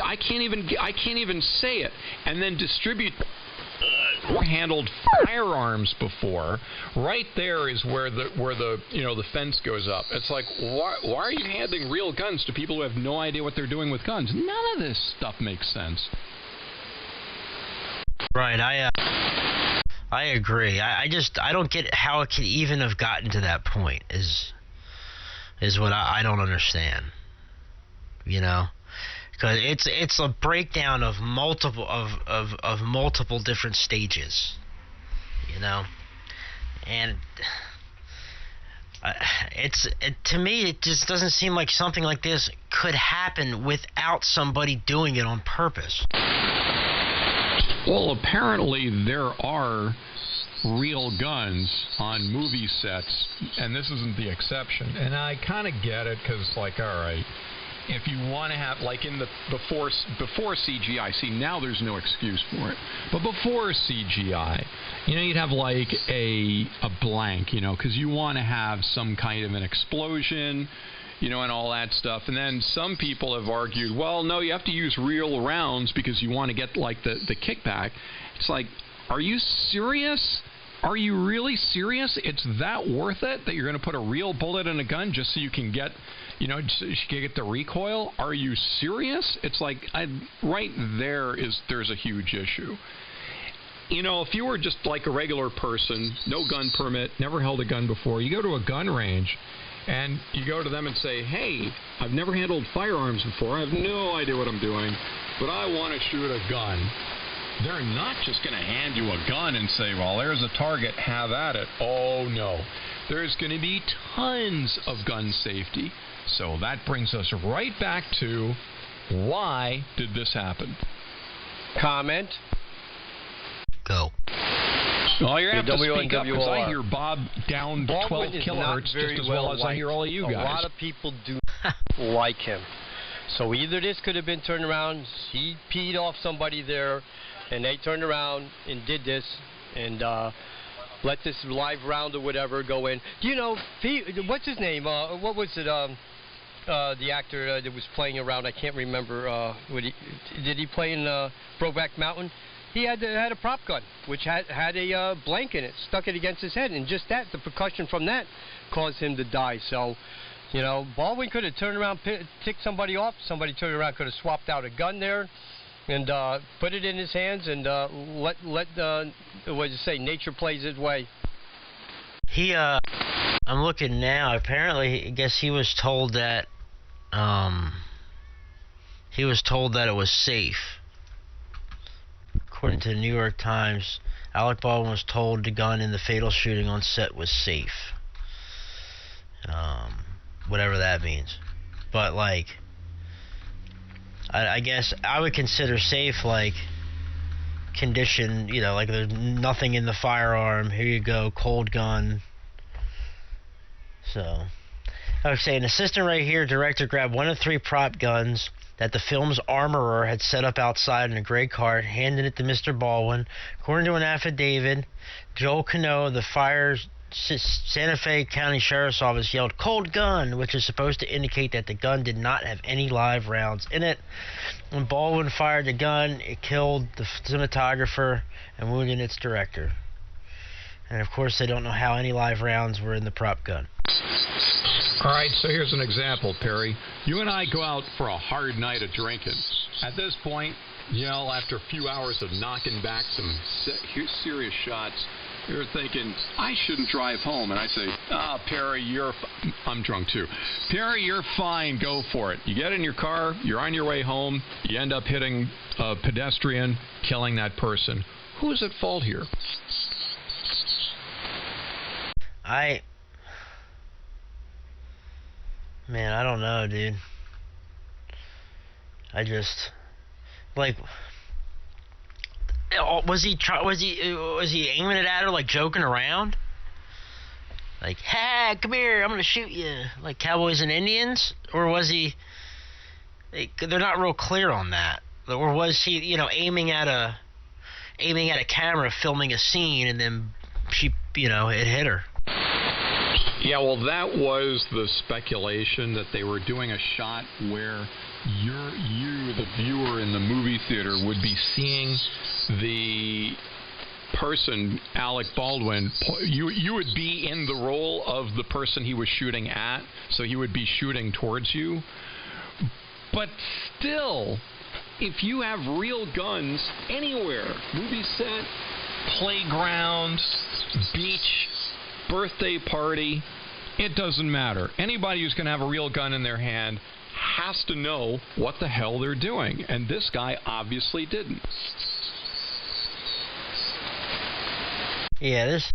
Speaker 7: I can't even say it. And then distribute handled firearms before. Right there is where the fence goes up. It's like, why are you handing real guns to people who have no idea what they're doing with guns? None of this stuff makes sense.
Speaker 2: Right. I agree. I don't get how it could even have gotten to that point. Is what I don't understand. Because it's a breakdown of multiple different stages, and to me it just doesn't seem like something like this could happen without somebody doing it on purpose.
Speaker 7: Well, apparently there are real guns on movie sets, and this isn't the exception. And I kind of get it, because all right. If you want to have, in the before CGI, see, now there's no excuse for it. But before CGI, you'd have a blank, because you want to have some kind of an explosion, and all that stuff. And then some people have argued, well, no, you have to use real rounds because you want to get the kickback. It's like, are you serious? Are you really serious? It's that worth it that you're going to put a real bullet in a gun just so you can get, so you can get the recoil? Are you serious? It's like, right there's a huge issue. If you were just like a regular person, no gun permit, never held a gun before, you go to a gun range and you go to them and say, hey, I've never handled firearms before, I have no idea what I'm doing, but I want to shoot a gun. They're not just going to hand you a gun and say, well, there's a target, have at it. Oh, no. There's going to be tons of gun safety. So that brings us right back to, why did this happen?
Speaker 5: Comment.
Speaker 2: Go.
Speaker 7: Oh, you're going to have to speak up, because I
Speaker 5: WNWR.
Speaker 7: hear Bob down to 12 kilohertz just as well as I hear all of you guys.
Speaker 5: A lot of people do like him. So either this could have been turned around, he peed off somebody there, and they turned around and did this, and let this live round or whatever go in. Do you know, what's his name? What was it? The actor that was playing around, I can't remember. Did he play in Brokeback Mountain? He had a prop gun, which had a blank in it, stuck it against his head, and just that, the percussion from that, caused him to die. So, you know, Baldwin could have turned around, ticked somebody off. Somebody turned around, could have swapped out a gun there, and put it in his hands, and let what did you say? Nature plays its way.
Speaker 2: I'm looking now. Apparently, I guess he was told that it was safe. According to the New York Times, Alec Baldwin was told the gun in the fatal shooting on set was safe. Whatever that means. But, like, I guess I would consider safe, like, condition, you know, like there's nothing in the firearm. Here you go, cold gun. So, I would say an assistant right here, director, grabbed one of 3 prop guns that the film's armorer had set up outside in a gray cart, handed it to Mr. Baldwin. According to an affidavit, Joel Cano, the Santa Fe County Sheriff's Office, yelled, "Cold gun," which is supposed to indicate that the gun did not have any live rounds in it. When Baldwin fired the gun, it killed the cinematographer and wounded its director. And, of course, they don't know how any live rounds were in the prop gun.
Speaker 7: All right, so here's an example, Perry. You and I go out for a hard night of drinking. At this point, you know, after a few hours of knocking back some serious shots, you're thinking, I shouldn't drive home. And I say, Perry, I'm drunk too. Perry, you're fine. Go for it. You get in your car. You're on your way home. You end up hitting a pedestrian, killing that person. Who's at fault here?
Speaker 2: Man, I don't know, dude. I just, like, was he aiming it at her, like, joking around? Like, hey, come here, I'm gonna shoot you, like Cowboys and Indians? Or was he, they're not real clear on that. Or was he, you know, aiming at a camera, filming a scene, and then she, you know, it hit her?
Speaker 7: Yeah, well, that was the speculation, that they were doing a shot where you, the viewer in the movie theater, would be seeing the person, Alec Baldwin, you would be in the role of the person he was shooting at, so he would be shooting towards you. But still, if you have real guns anywhere, movie set, playground, beach, birthday party, it doesn't matter. Anybody who's going to have a real gun in their hand has to know what the hell they're doing, and this guy obviously didn't.
Speaker 2: Yeah, this,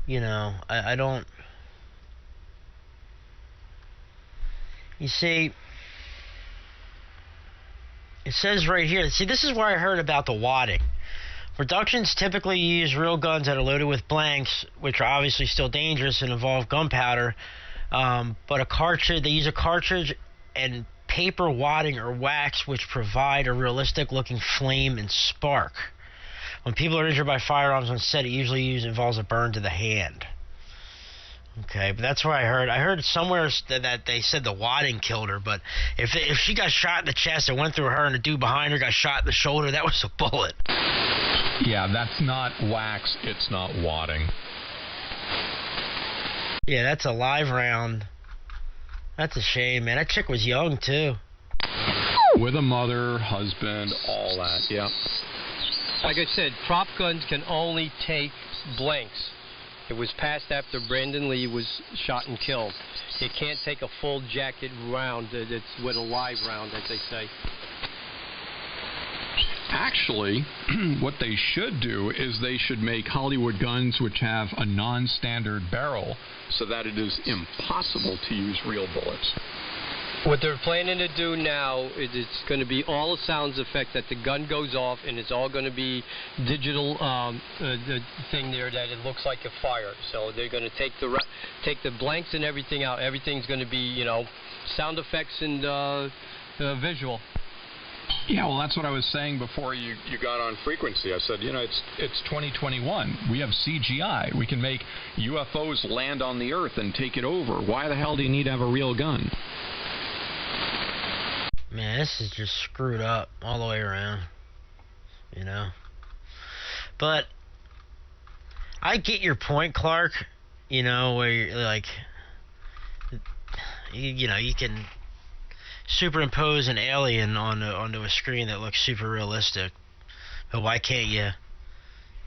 Speaker 2: you know, I don't, you see, it says right here, see, this is where I heard about the wadding. Productions typically use real guns that are loaded with blanks, which are obviously still dangerous and involve gunpowder, but they use a cartridge and paper wadding or wax, which provide a realistic-looking flame and spark. When people are injured by firearms on set, it usually involves a burn to the hand. Okay, but that's what I heard. I heard somewhere that they said the wadding killed her, but if she got shot in the chest, it went through her, and the dude behind her got shot in the shoulder, that was a bullet.
Speaker 7: Yeah, that's not wax, it's not wadding.
Speaker 2: Yeah, that's a live round. That's a shame, man. That chick was young, too.
Speaker 7: With a mother, husband, all that, yeah.
Speaker 5: Like I said, prop guns can only take blanks. It was passed after Brandon Lee was shot and killed. It can't take a full jacket round. It's with a live round, as they say.
Speaker 7: Actually, what they should do is they should make Hollywood guns which have a non-standard barrel so that it is impossible to use real bullets.
Speaker 5: What they're planning to do now is it's going to be all a sounds effect that the gun goes off, and it's all going to be digital the thing there that it looks like a fire. So they're going to take the blanks and everything out. Everything's going to be, you know, sound effects and visual.
Speaker 7: Yeah, well, that's what I was saying before you got on frequency. I said, you know, it's 2021. We have CGI. We can make UFOs land on the Earth and take it over. Why the hell do you need to have a real gun?
Speaker 2: Man, this is just screwed up all the way around, you know. But I get your point, Clark, you know, where you're like, you know, you can superimpose an alien onto a screen that looks super realistic. But why can't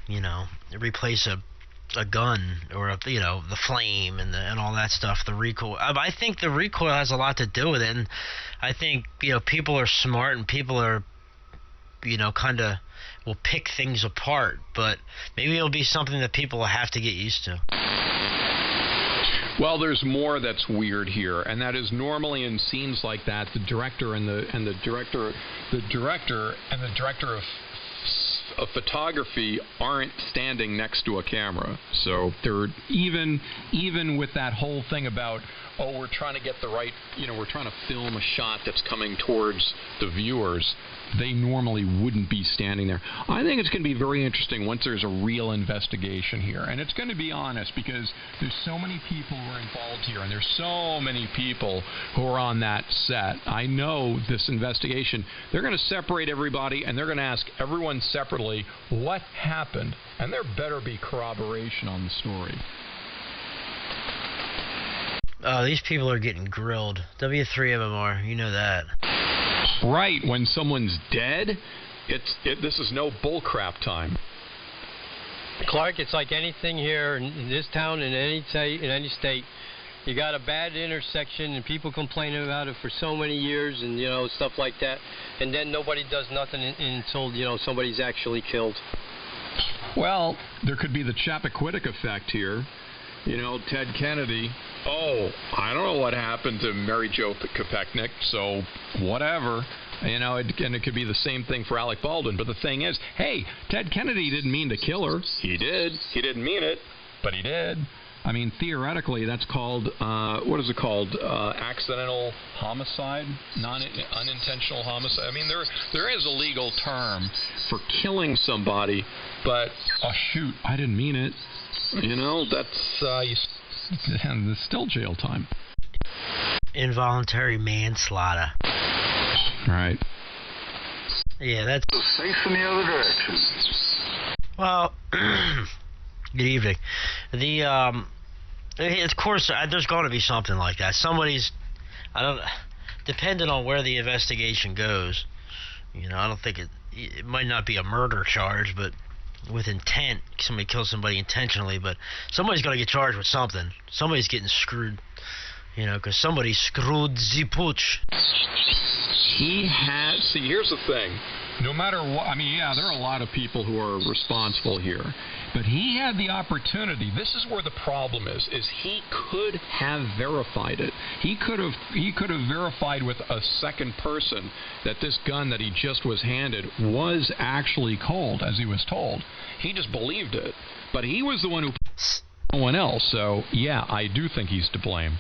Speaker 2: you know, replace a gun or you know, the flame and all that stuff, the recoil. I think the recoil has a lot to do with it, and I think, you know, people are smart and people are, you know, kind of will pick things apart, but maybe it'll be something that people will have to get used to.
Speaker 7: Well, there's more that's weird here, and that is normally in scenes like that, the director and the director of photography aren't standing next to a camera. So they're even with that whole thing about, oh, we're trying to get the right, you know, we're trying to film a shot that's coming towards the viewers, they normally wouldn't be standing there. I think it's going to be very interesting once there's a real investigation here, and it's going to be honest, because there's so many people who are involved here, and there's so many people who are on that set. I know this investigation, they're going to separate everybody, and they're going to ask everyone separately what happened, and there better be corroboration on the story.
Speaker 2: Oh, these people are getting grilled. W3 of them are. You know that.
Speaker 7: Right. When someone's dead, this is no bullcrap time.
Speaker 5: Clark, it's like anything here in this town, in any state. You got a bad intersection, and people complain about it for so many years, and you know, stuff like that. And then nobody does nothing until, you know, somebody's actually killed.
Speaker 7: Well, there could be the Chappaquiddick effect here. You know, Ted Kennedy. Oh, I don't know what happened to Mary Jo Kopechne, so whatever. You know, and it could be the same thing for Alec Baldwin. But the thing is, hey, Ted Kennedy didn't mean to kill her. He did. He didn't mean it, but he did. I mean, theoretically, that's called, what is it called? Accidental homicide? Unintentional homicide? I mean, there is a legal term for killing somebody, but, oh, shoot, I didn't mean it. You know, that's, there's still jail time.
Speaker 2: Involuntary manslaughter.
Speaker 7: Right.
Speaker 2: Yeah, that's...
Speaker 4: Safe in the other direction.
Speaker 2: Well, good evening. Of course, there's going to be something like that. Depending on where the investigation goes, you know, I don't think it might not be a murder charge, but with intent, somebody kills somebody intentionally, but somebody's going to get charged with something. Somebody's getting screwed, you know, because somebody screwed the pooch.
Speaker 7: See, here's the thing. No matter what, I mean, yeah, there are a lot of people who are responsible here, but he had the opportunity. This is where the problem is he could have verified it. He could have verified with a second person that this gun that he just was handed was actually cold, as he was told. He just believed it, but he was the one who no one else. So yeah, I do think he's to blame.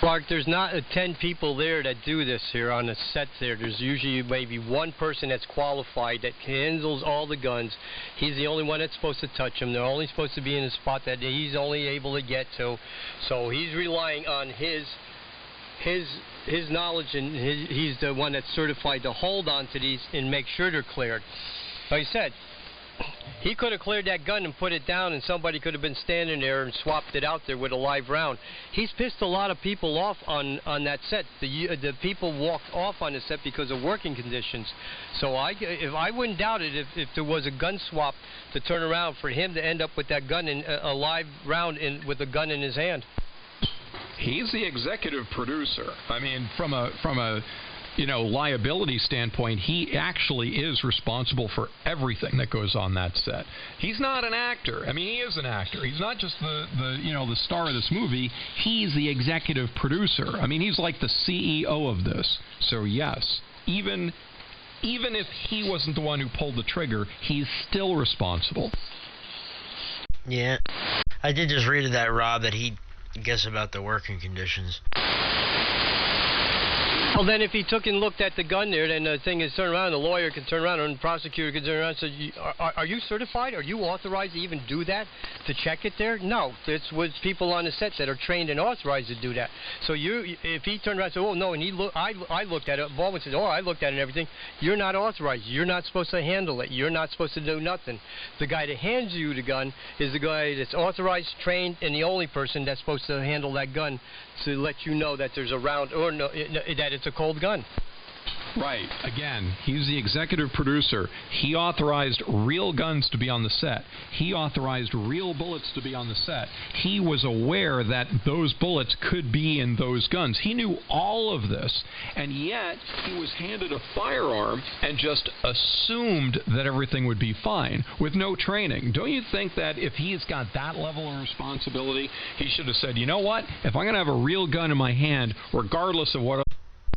Speaker 5: Clark, there's not 10 people there that do this here on the set there. There's usually maybe one person that's qualified that handles all the guns. He's the only one that's supposed to touch them. They're only supposed to be in a spot that he's only able to get to. So he's relying on his knowledge, and he's the one that's certified to hold on to these and make sure they're cleared. Like I said, he could have cleared that gun and put it down, and somebody could have been standing there and swapped it out there with a live round. He's pissed a lot of people off on that set. The people walked off on the set because of working conditions. So I wouldn't doubt it if there was a gun swap to turn around for him to end up with that gun in a live round with a gun in his hand.
Speaker 7: He's the executive producer. I mean, from a liability standpoint, he actually is responsible for everything that goes on that set. He's not an actor. I mean, he is an actor. He's not just the star of this movie. He's the executive producer. I mean, he's like the CEO of this. So yes, even if he wasn't the one who pulled the trigger, he's still responsible.
Speaker 2: Yeah, I did just read that, Rob, that he guess about the working conditions.
Speaker 5: Well, then if he took and looked at the gun there, then the thing is turned around, the lawyer can turn around, and the prosecutor can turn around and say, are you certified? Are you authorized to even do that, to check it there? No. It's with people on the set that are trained and authorized to do that. So if he turned around and said, oh, no, and I looked at it, Baldwin said, oh, I looked at it and everything, you're not authorized. You're not supposed to handle it. You're not supposed to do nothing. The guy that hands you the gun is the guy that's authorized, trained, and the only person that's supposed to handle that gun to let you know that there's a round or no, that it's a cold gun.
Speaker 7: Right. Again, he's the executive producer. He authorized real guns to be on the set. He authorized real bullets to be on the set. He was aware that those bullets could be in those guns. He knew all of this, and yet he was handed a firearm and just assumed that everything would be fine with no training. Don't you think that if he's got that level of responsibility, he should have said, you know what, if I'm going to have a real gun in my hand, regardless of what I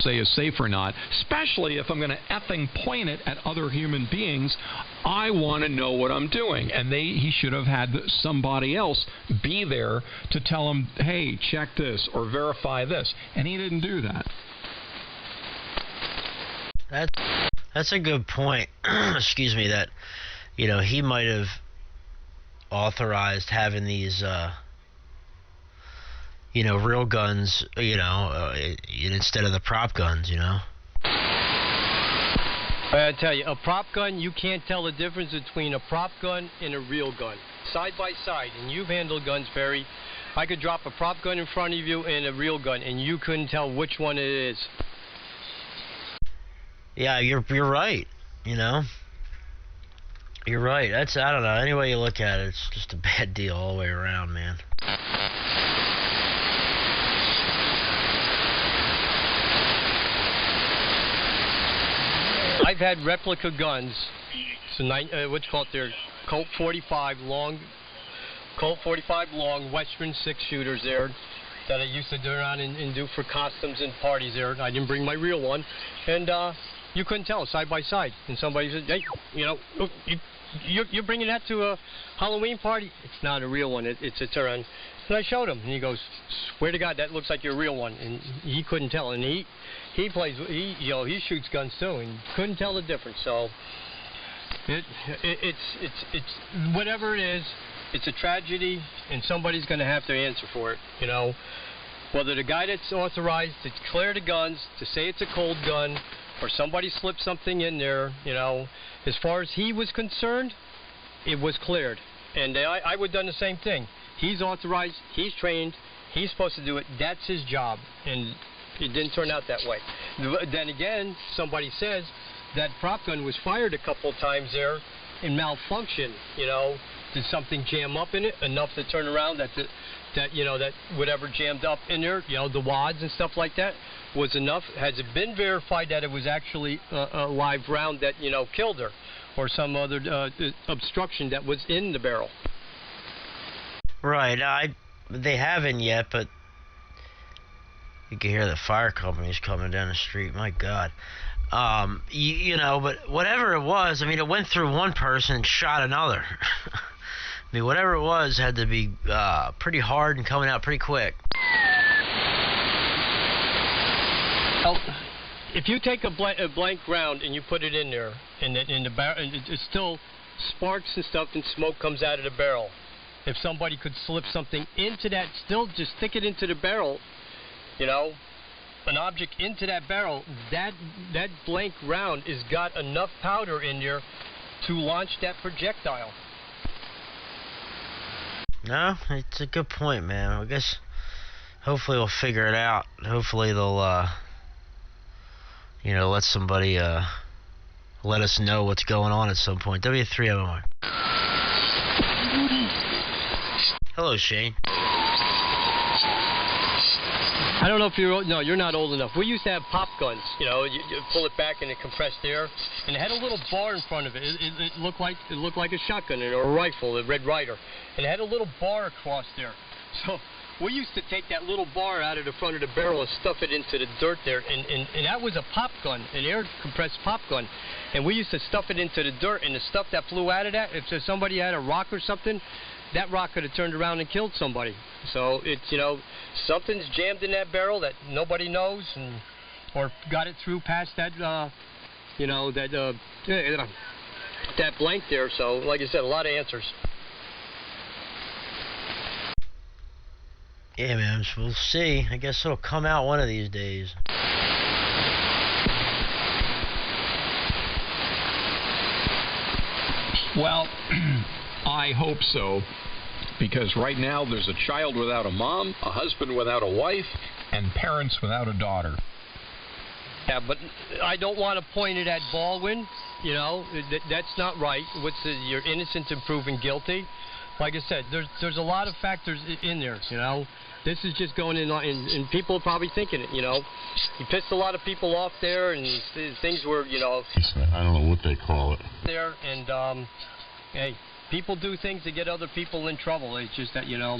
Speaker 7: say is safe or not, especially if I'm going to effing point it at other human beings, I want to know what I'm doing. And he should have had somebody else be there to tell him, hey, check this or verify this. And he didn't do that.
Speaker 2: That's a good point. Excuse me, that, he might have authorized having these real guns, instead of the prop guns,
Speaker 5: I tell you, a prop gun, you can't tell the difference between a prop gun and a real gun. Side by side, and you've handled guns, Barry. I could drop a prop gun in front of you and a real gun, and you couldn't tell which one it is.
Speaker 2: Yeah, you're right, You're right. I don't know, any way you look at it, it's just a bad deal all the way around, man.
Speaker 5: I've had replica guns, what's called their Colt 45 long Western 6-shooters there that I used to do around and do for costumes and parties there. I didn't bring my real one, and you couldn't tell side by side. And somebody said, hey, you're bringing that to a Halloween party? It's not a real one. It's a Turan. And I showed him, and he goes, swear to God, that looks like your real one. And he couldn't tell. And he shoots guns too, and couldn't tell the difference. So it's whatever it is, it's a tragedy, and somebody's going to have to answer for it. Whether the guy that's authorized to clear the guns, to say it's a cold gun, or somebody slipped something in there, as far as he was concerned, it was cleared. And I would have done the same thing. He's authorized, he's trained, he's supposed to do it, that's his job, and it didn't turn out that way. Then again, somebody says that prop gun was fired a couple of times there and malfunctioned, did something jam up in it enough to turn around that whatever jammed up in there, the wads and stuff like that, was enough. Has it been verified that it was actually a live round that, killed her, or some other obstruction that was in the barrel?
Speaker 2: Right. They haven't yet, but you can hear the fire companies coming down the street. My God. But whatever it was, it went through one person and shot another. Whatever it was had to be pretty hard and coming out pretty quick.
Speaker 5: Well, if you take a blank round and you put it in there, and it still sparks and stuff and smoke comes out of the barrel. If somebody could slip something into that, still just stick it into the barrel, an object into that barrel, that blank round has got enough powder in there to launch that projectile.
Speaker 2: No, it's a good point, man. I guess hopefully we'll figure it out. Hopefully they'll, let somebody let us know what's going on at some point. W3MMR. Hello, Shane.
Speaker 5: I don't know if you're, no, you're not old enough. We used to have pop guns, you know, you pull it back and it compressed air, and it had a little bar in front of it. It looked like a shotgun or a rifle, a Red Ryder, and it had a little bar across there. So we used to take that little bar out of the front of the barrel and stuff it into the dirt there, and that was a pop gun, an air compressed pop gun, and we used to stuff it into the dirt, and the stuff that flew out of that, if somebody had a rock or something, that rock could have turned around and killed somebody. So it's, you know, something's jammed in that barrel that nobody knows, and or got it through past that, you know, that blank there. So, like I said, a lot of answers.
Speaker 2: Yeah, man, we'll see. I guess it'll come out one of these days.
Speaker 7: Well, I hope so, because right now there's a child without a mom, a husband without a wife, and parents without a daughter.
Speaker 5: Yeah, but I don't want to point it at Baldwin. You know, that's not right. You're innocent and proven guilty. Like I said, there's a lot of factors in there, you know. This is just going in, and people are probably thinking it, you know. He pissed a lot of people off there, and things were, you know.
Speaker 9: I don't know what they call it.
Speaker 5: There, and, hey, people do things to get other people in trouble. It's just that, you know,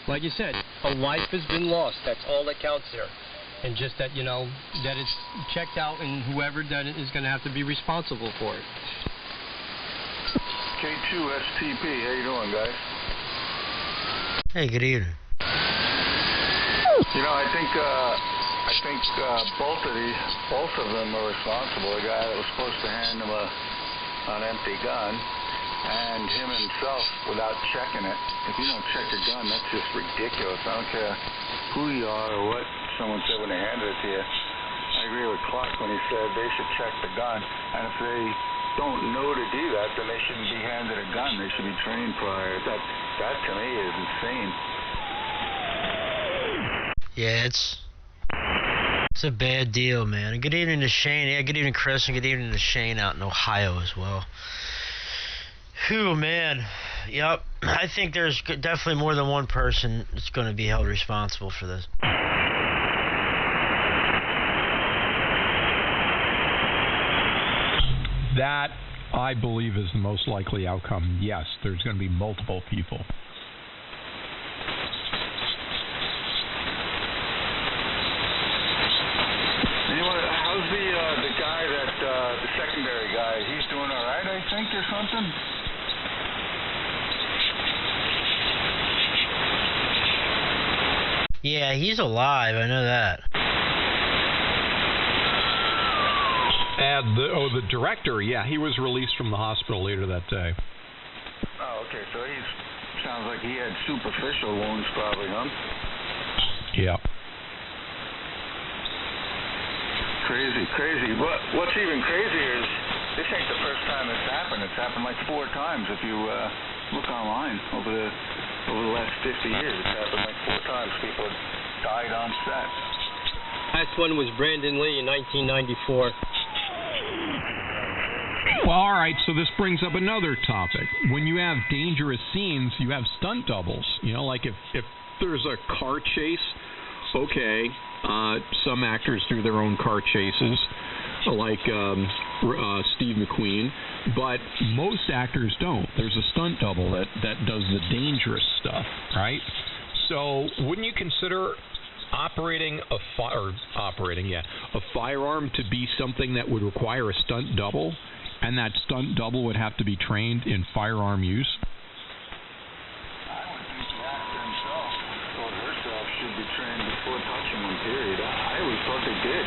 Speaker 5: like you said, a life has been lost. That's all that counts there. And just that, you know, that it's checked out, and whoever that is going to have to be responsible for it.
Speaker 4: K2STP, how you doing, guys?
Speaker 2: Hey, good evening.
Speaker 4: You know, I think both of them are responsible. The guy that was supposed to hand him an empty gun, and him himself without checking it. If you don't check a gun, that's just ridiculous. I don't care who you are or what someone said when they handed it to you. I agree with Clark when he said they should check the gun, and if they don't know to do that, then they shouldn't be handed a gun. They should be trained prior. That to me is insane.
Speaker 2: Yeah, it's a bad deal, man. Good evening to Shane. Yeah, good evening, Chris, and good evening to Shane out in Ohio as well. Whew, man. Yep. I think there's definitely more than one person that's going to be held responsible for this.
Speaker 7: That, I believe, is the most likely outcome. Yes, there's going to be multiple people.
Speaker 4: How's the guy the secondary guy? He's doing all right, I think, or something?
Speaker 2: Yeah, he's alive. I know that.
Speaker 7: And the director, yeah, he was released from the hospital later that day.
Speaker 4: Oh, okay. So sounds like he had superficial wounds, probably, huh?
Speaker 7: Yeah.
Speaker 4: Crazy. What's even crazier is this ain't the first time it's happened. It's happened like 4 times. If you look online over the last 50 years, it's happened like 4 times. People died on set.
Speaker 5: Last one was Brandon Lee in 1994.
Speaker 7: Well, all right, so this brings up another topic. When you have dangerous scenes, you have stunt doubles. You know, like if there's a car chase, okay, some actors do their own car chases, like Steve McQueen, but most actors don't. There's a stunt double that does the dangerous stuff, right? So wouldn't you consider operating a firearm to be something that would require a stunt double, and that stunt double would have to be trained in firearm use?
Speaker 4: I would think the actor himself or herself should be trained before touching one, period. I always thought they did.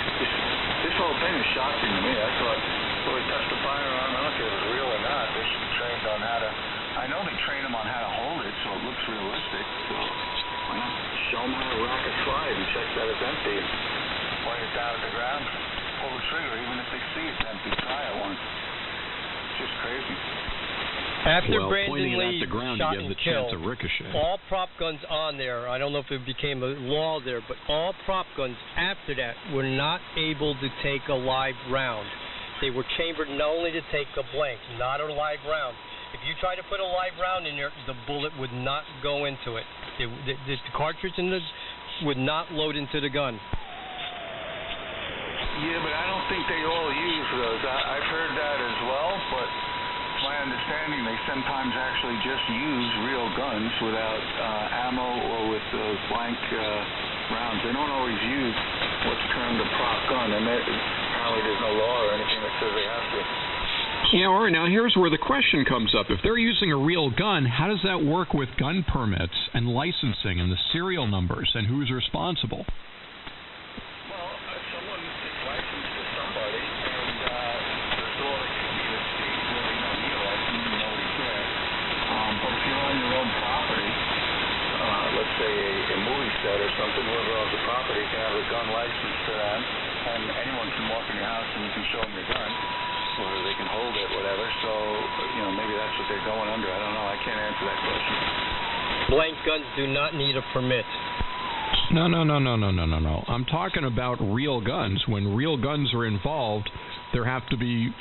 Speaker 4: This whole thing is shocking to me. I thought, well, they touched the firearm, I don't care if it's real or not, they should be trained on how to, I know they train them on how to hold it so it looks realistic, so why not show them how to rack a slide and check that it's empty and point it down at the ground, pull the trigger, even if they see it's empty, try it once. It's just crazy.
Speaker 5: After
Speaker 7: well,
Speaker 5: Brandon Lee shot and killed, all prop guns on there, I don't know if it became a law there, but all prop guns after that were not able to take a live round. They were chambered only to take a blank, not a live round. If you try to put a live round in there, the bullet would not go into it. The cartridge in the would not load into the gun.
Speaker 4: Yeah, but I don't think they all use those. I've heard that as well, but my understanding, they sometimes actually just use real guns without ammo or with blank rounds. They don't always use what's termed a prop gun, and apparently there's no law or anything that says they have to.
Speaker 7: Yeah, all right, now here's where the question comes up. If they're using a real gun, how does that work with gun permits and licensing and the serial numbers and who's responsible?
Speaker 4: Well, someone is licensed to somebody, and there's all that can be the state really don't need a license, nobody cares. But if you're on your own property, let's say a movie set or something, whoever owns the property can have a gun license to them, and anyone can walk in your house and you can show them your gun, or they can hold it, whatever. So, maybe that's what they're going under. I don't know. I can't answer that question.
Speaker 5: Blank guns do not need a permit.
Speaker 7: No. I'm talking about real guns. When real guns are involved, there have to be,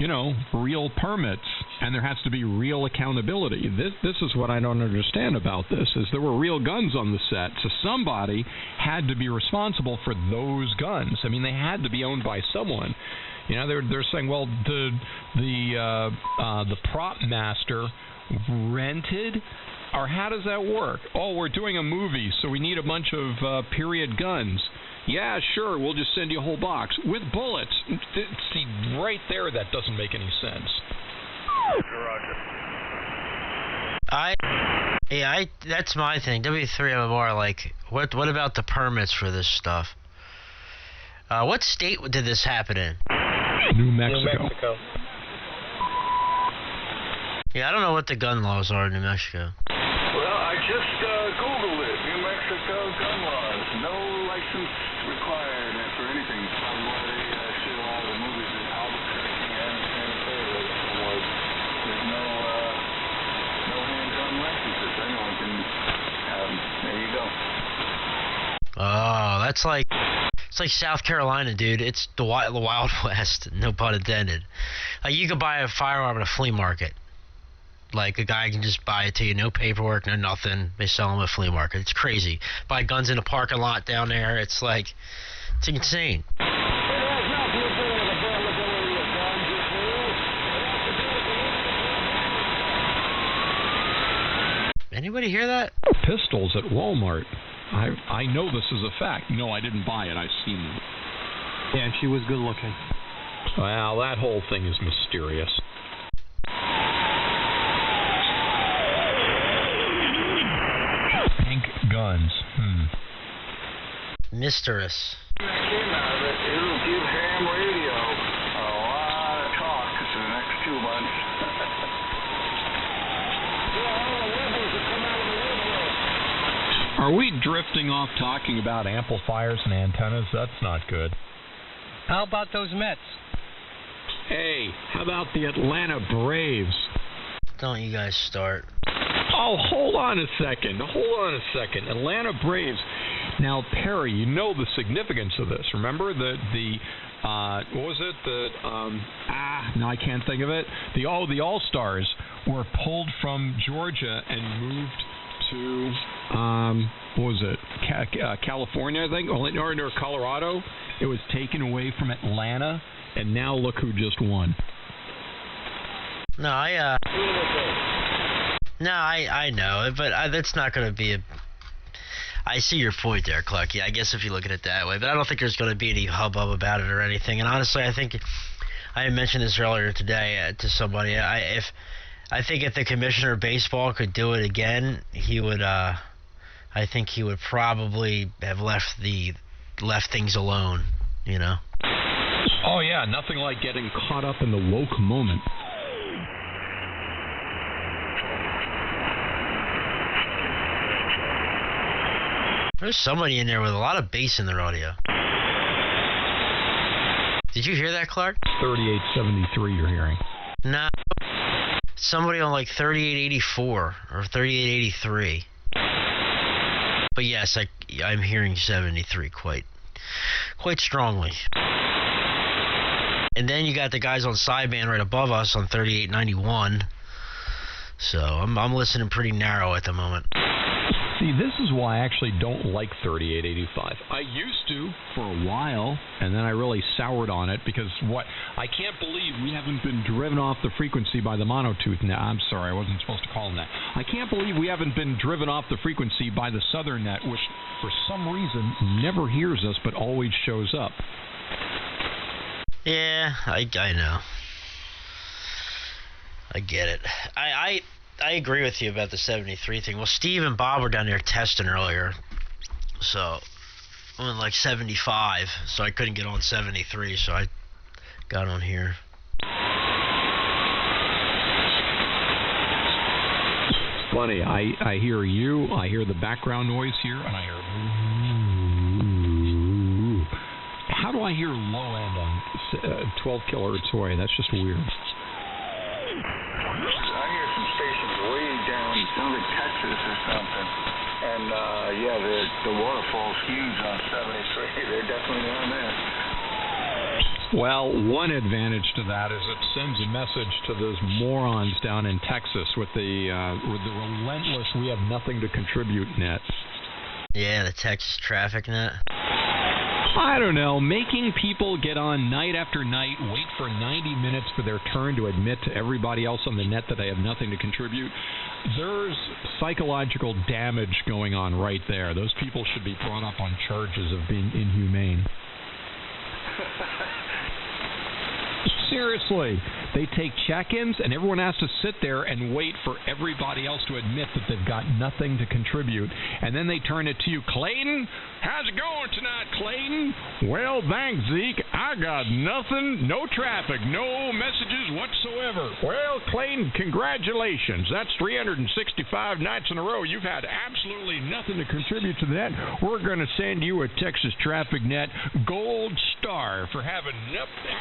Speaker 7: real permits, and there has to be real accountability. This is what I don't understand about this, is there were real guns on the set, so somebody had to be responsible for those guns. I mean, they had to be owned by someone. They're saying, well, the prop master rented, or how does that work? Oh, we're doing a movie, so we need a bunch of period guns. Yeah, sure, we'll just send you a whole box with bullets. See, right there, that doesn't make any sense.
Speaker 2: That's my thing. W3, I'm more like, what about the permits for this stuff? What state did this happen in?
Speaker 7: New Mexico.
Speaker 2: Yeah, I don't know what the gun laws are in New Mexico.
Speaker 4: Well, I just Googled it. New Mexico gun laws. No license required for anything. Probably why they shoot a lot of the movies in Albuquerque and San Pedro. There's no handgun licenses. Anyone can have them. There you go.
Speaker 2: Oh, it's like South Carolina, dude. It's the Wild West, no pun intended. Like, you could buy a firearm at a flea market. Like, a guy can just buy it to you, no paperwork, no nothing. They sell them at a flea market. It's crazy. Buy guns in a parking lot down there. It's like, it's insane. Anybody hear that?
Speaker 7: Pistols at Walmart. I know this is a fact. No, I didn't buy it. I've seen them.
Speaker 5: Yeah, she was good looking.
Speaker 7: Well, that whole thing is mysterious. Pink guns.
Speaker 2: Mysterious.
Speaker 4: It'll give ham radio a lot of talk for the next 2 months.
Speaker 7: Are we drifting off talking about amplifiers and antennas? That's not good.
Speaker 5: How about those Mets?
Speaker 7: Hey, how about the Atlanta Braves?
Speaker 2: Don't you guys start.
Speaker 7: Oh, hold on a second. Atlanta Braves. Now, Perry, you know the significance of this. Remember what was it? Now I can't think of it. The All-Stars were pulled from Georgia and moved to, what was it, California, I think, or Colorado. It was taken away from Atlanta, and now look who just won.
Speaker 2: No, I know, but that's not going to be a... I see your point there, Clark. Yeah, I guess if you look at it that way, but I don't think there's going to be any hubbub about it or anything. And honestly, I think I mentioned this earlier today to somebody. I think if the commissioner of baseball could do it again, he would. I think he would probably have left things alone.
Speaker 7: Oh yeah, nothing like getting caught up in the woke moment.
Speaker 2: There's somebody in there with a lot of bass in their audio. Did you hear that, Clark?
Speaker 7: 3873 you're hearing.
Speaker 2: No. Somebody on like 3884 or 3883. But yes, I'm hearing 73 quite strongly. And then you got the guys on sideband right above us on 3891. So I'm listening pretty narrow at the moment.
Speaker 7: See, this is why I actually don't like 3885. I used to for a while, and then I really soured on it because I can't believe we haven't been driven off the frequency by the monotooth net. I'm sorry, I wasn't supposed to call them that. I can't believe we haven't been driven off the frequency by the southern net, which for some reason never hears us but always shows up.
Speaker 2: Yeah, I know. I get it. I agree with you about the 73 thing. Well, Steve and Bob were down there testing earlier, so I'm in like 75, so I couldn't get on 73, so I got on here.
Speaker 7: Funny, I hear you, I hear the background noise here, and I hear... How do I hear low end on 12 kilohertz away? That's just weird.
Speaker 4: Sounds like Texas or something. And, yeah, the waterfall's huge on 73. They're definitely down there.
Speaker 7: Well, one advantage to that is it sends a message to those morons down in Texas with the relentless "we have nothing to contribute" net.
Speaker 2: Yeah, the Texas traffic net.
Speaker 7: I don't know, making people get on night after night, wait for 90 minutes for their turn to admit to everybody else on the net that they have nothing to contribute. There's psychological damage going on right there. Those people should be brought up on charges of being inhumane. Seriously, they take check-ins and everyone has to sit there and wait for everybody else to admit that they've got nothing to contribute. And then they turn it to you, Clayton, how's it going tonight, Clayton? Well, thanks, Zeke. I got nothing, no traffic, no messages whatsoever. Well, Clayton, congratulations. That's 365 nights in a row. You've had absolutely nothing to contribute to the net. We're going to send you a Texas Traffic Net Gold Star for having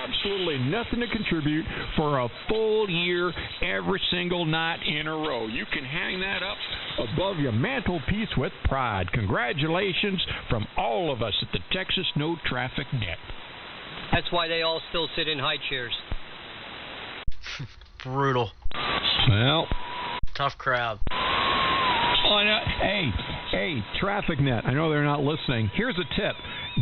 Speaker 7: absolutely nothing to contribute for a full year every single night in a row. You can hang that up above your mantelpiece with pride. Congratulations from all of us at the Texas No Traffic Net.
Speaker 5: That's why they all still sit in high chairs.
Speaker 2: Brutal.
Speaker 7: Well,
Speaker 2: tough crowd.
Speaker 7: Oh, no. Hey, Traffic Net. I know they're not listening. Here's a tip.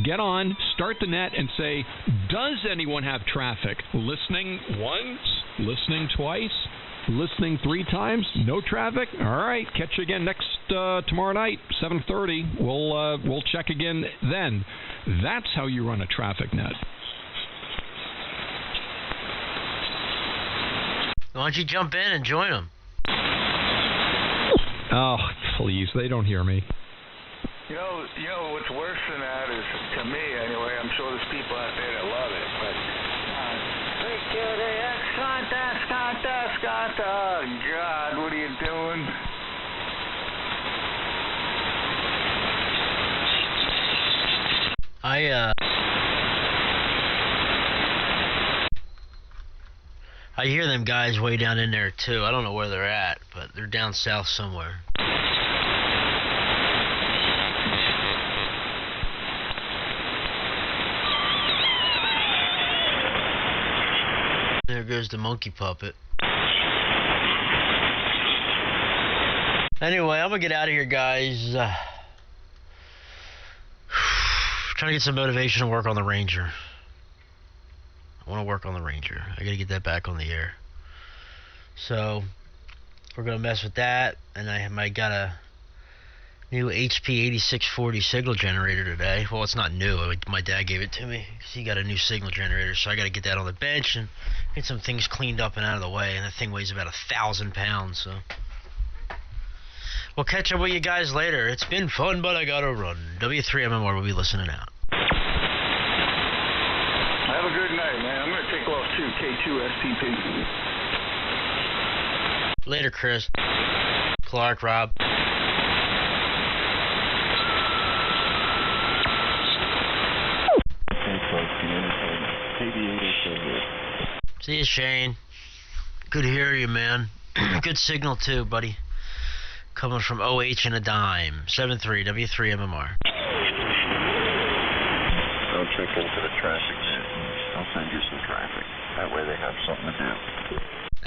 Speaker 7: Get on, start the net, and say, does anyone have traffic? Listening once, listening twice, listening 3 times, no traffic? All right, catch you again next tomorrow night, 7:30. We'll check again then. That's how you run a traffic net.
Speaker 2: Why don't you jump in and join them?
Speaker 7: Oh, please, they don't hear me.
Speaker 4: You know what's worse than that is, to me anyway, I'm sure there's people out there that love it, but oh God, what are you doing?
Speaker 2: I hear them guys way down in there too. I don't know where they're at, but they're down south somewhere. There goes the monkey puppet. Anyway, I'm gonna get out of here, guys. Trying to get some motivation to work on the Ranger. I want to work on the Ranger. I gotta get that back on the air. So we're gonna mess with that, and I got a new HP 8640 signal generator today. Well, it's not new. My dad gave it to me because he got a new signal generator, so I got to get that on the bench and get some things cleaned up and out of the way. And that thing weighs about 1,000 pounds, so we'll catch up with you guys later. It's been fun, but I gotta run. W3MMR will be listening out.
Speaker 4: Have a good night, man. I'm gonna take off too. K2STP.
Speaker 2: Later, Chris. Clark, Rob. See you, Shane. Good to hear you, man. Good signal, too, buddy. Coming from OH and a dime. 73 W3MMR.
Speaker 10: Go check into the traffic net. I'll send you some traffic. That way they have something to do.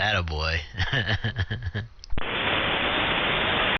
Speaker 2: Attaboy.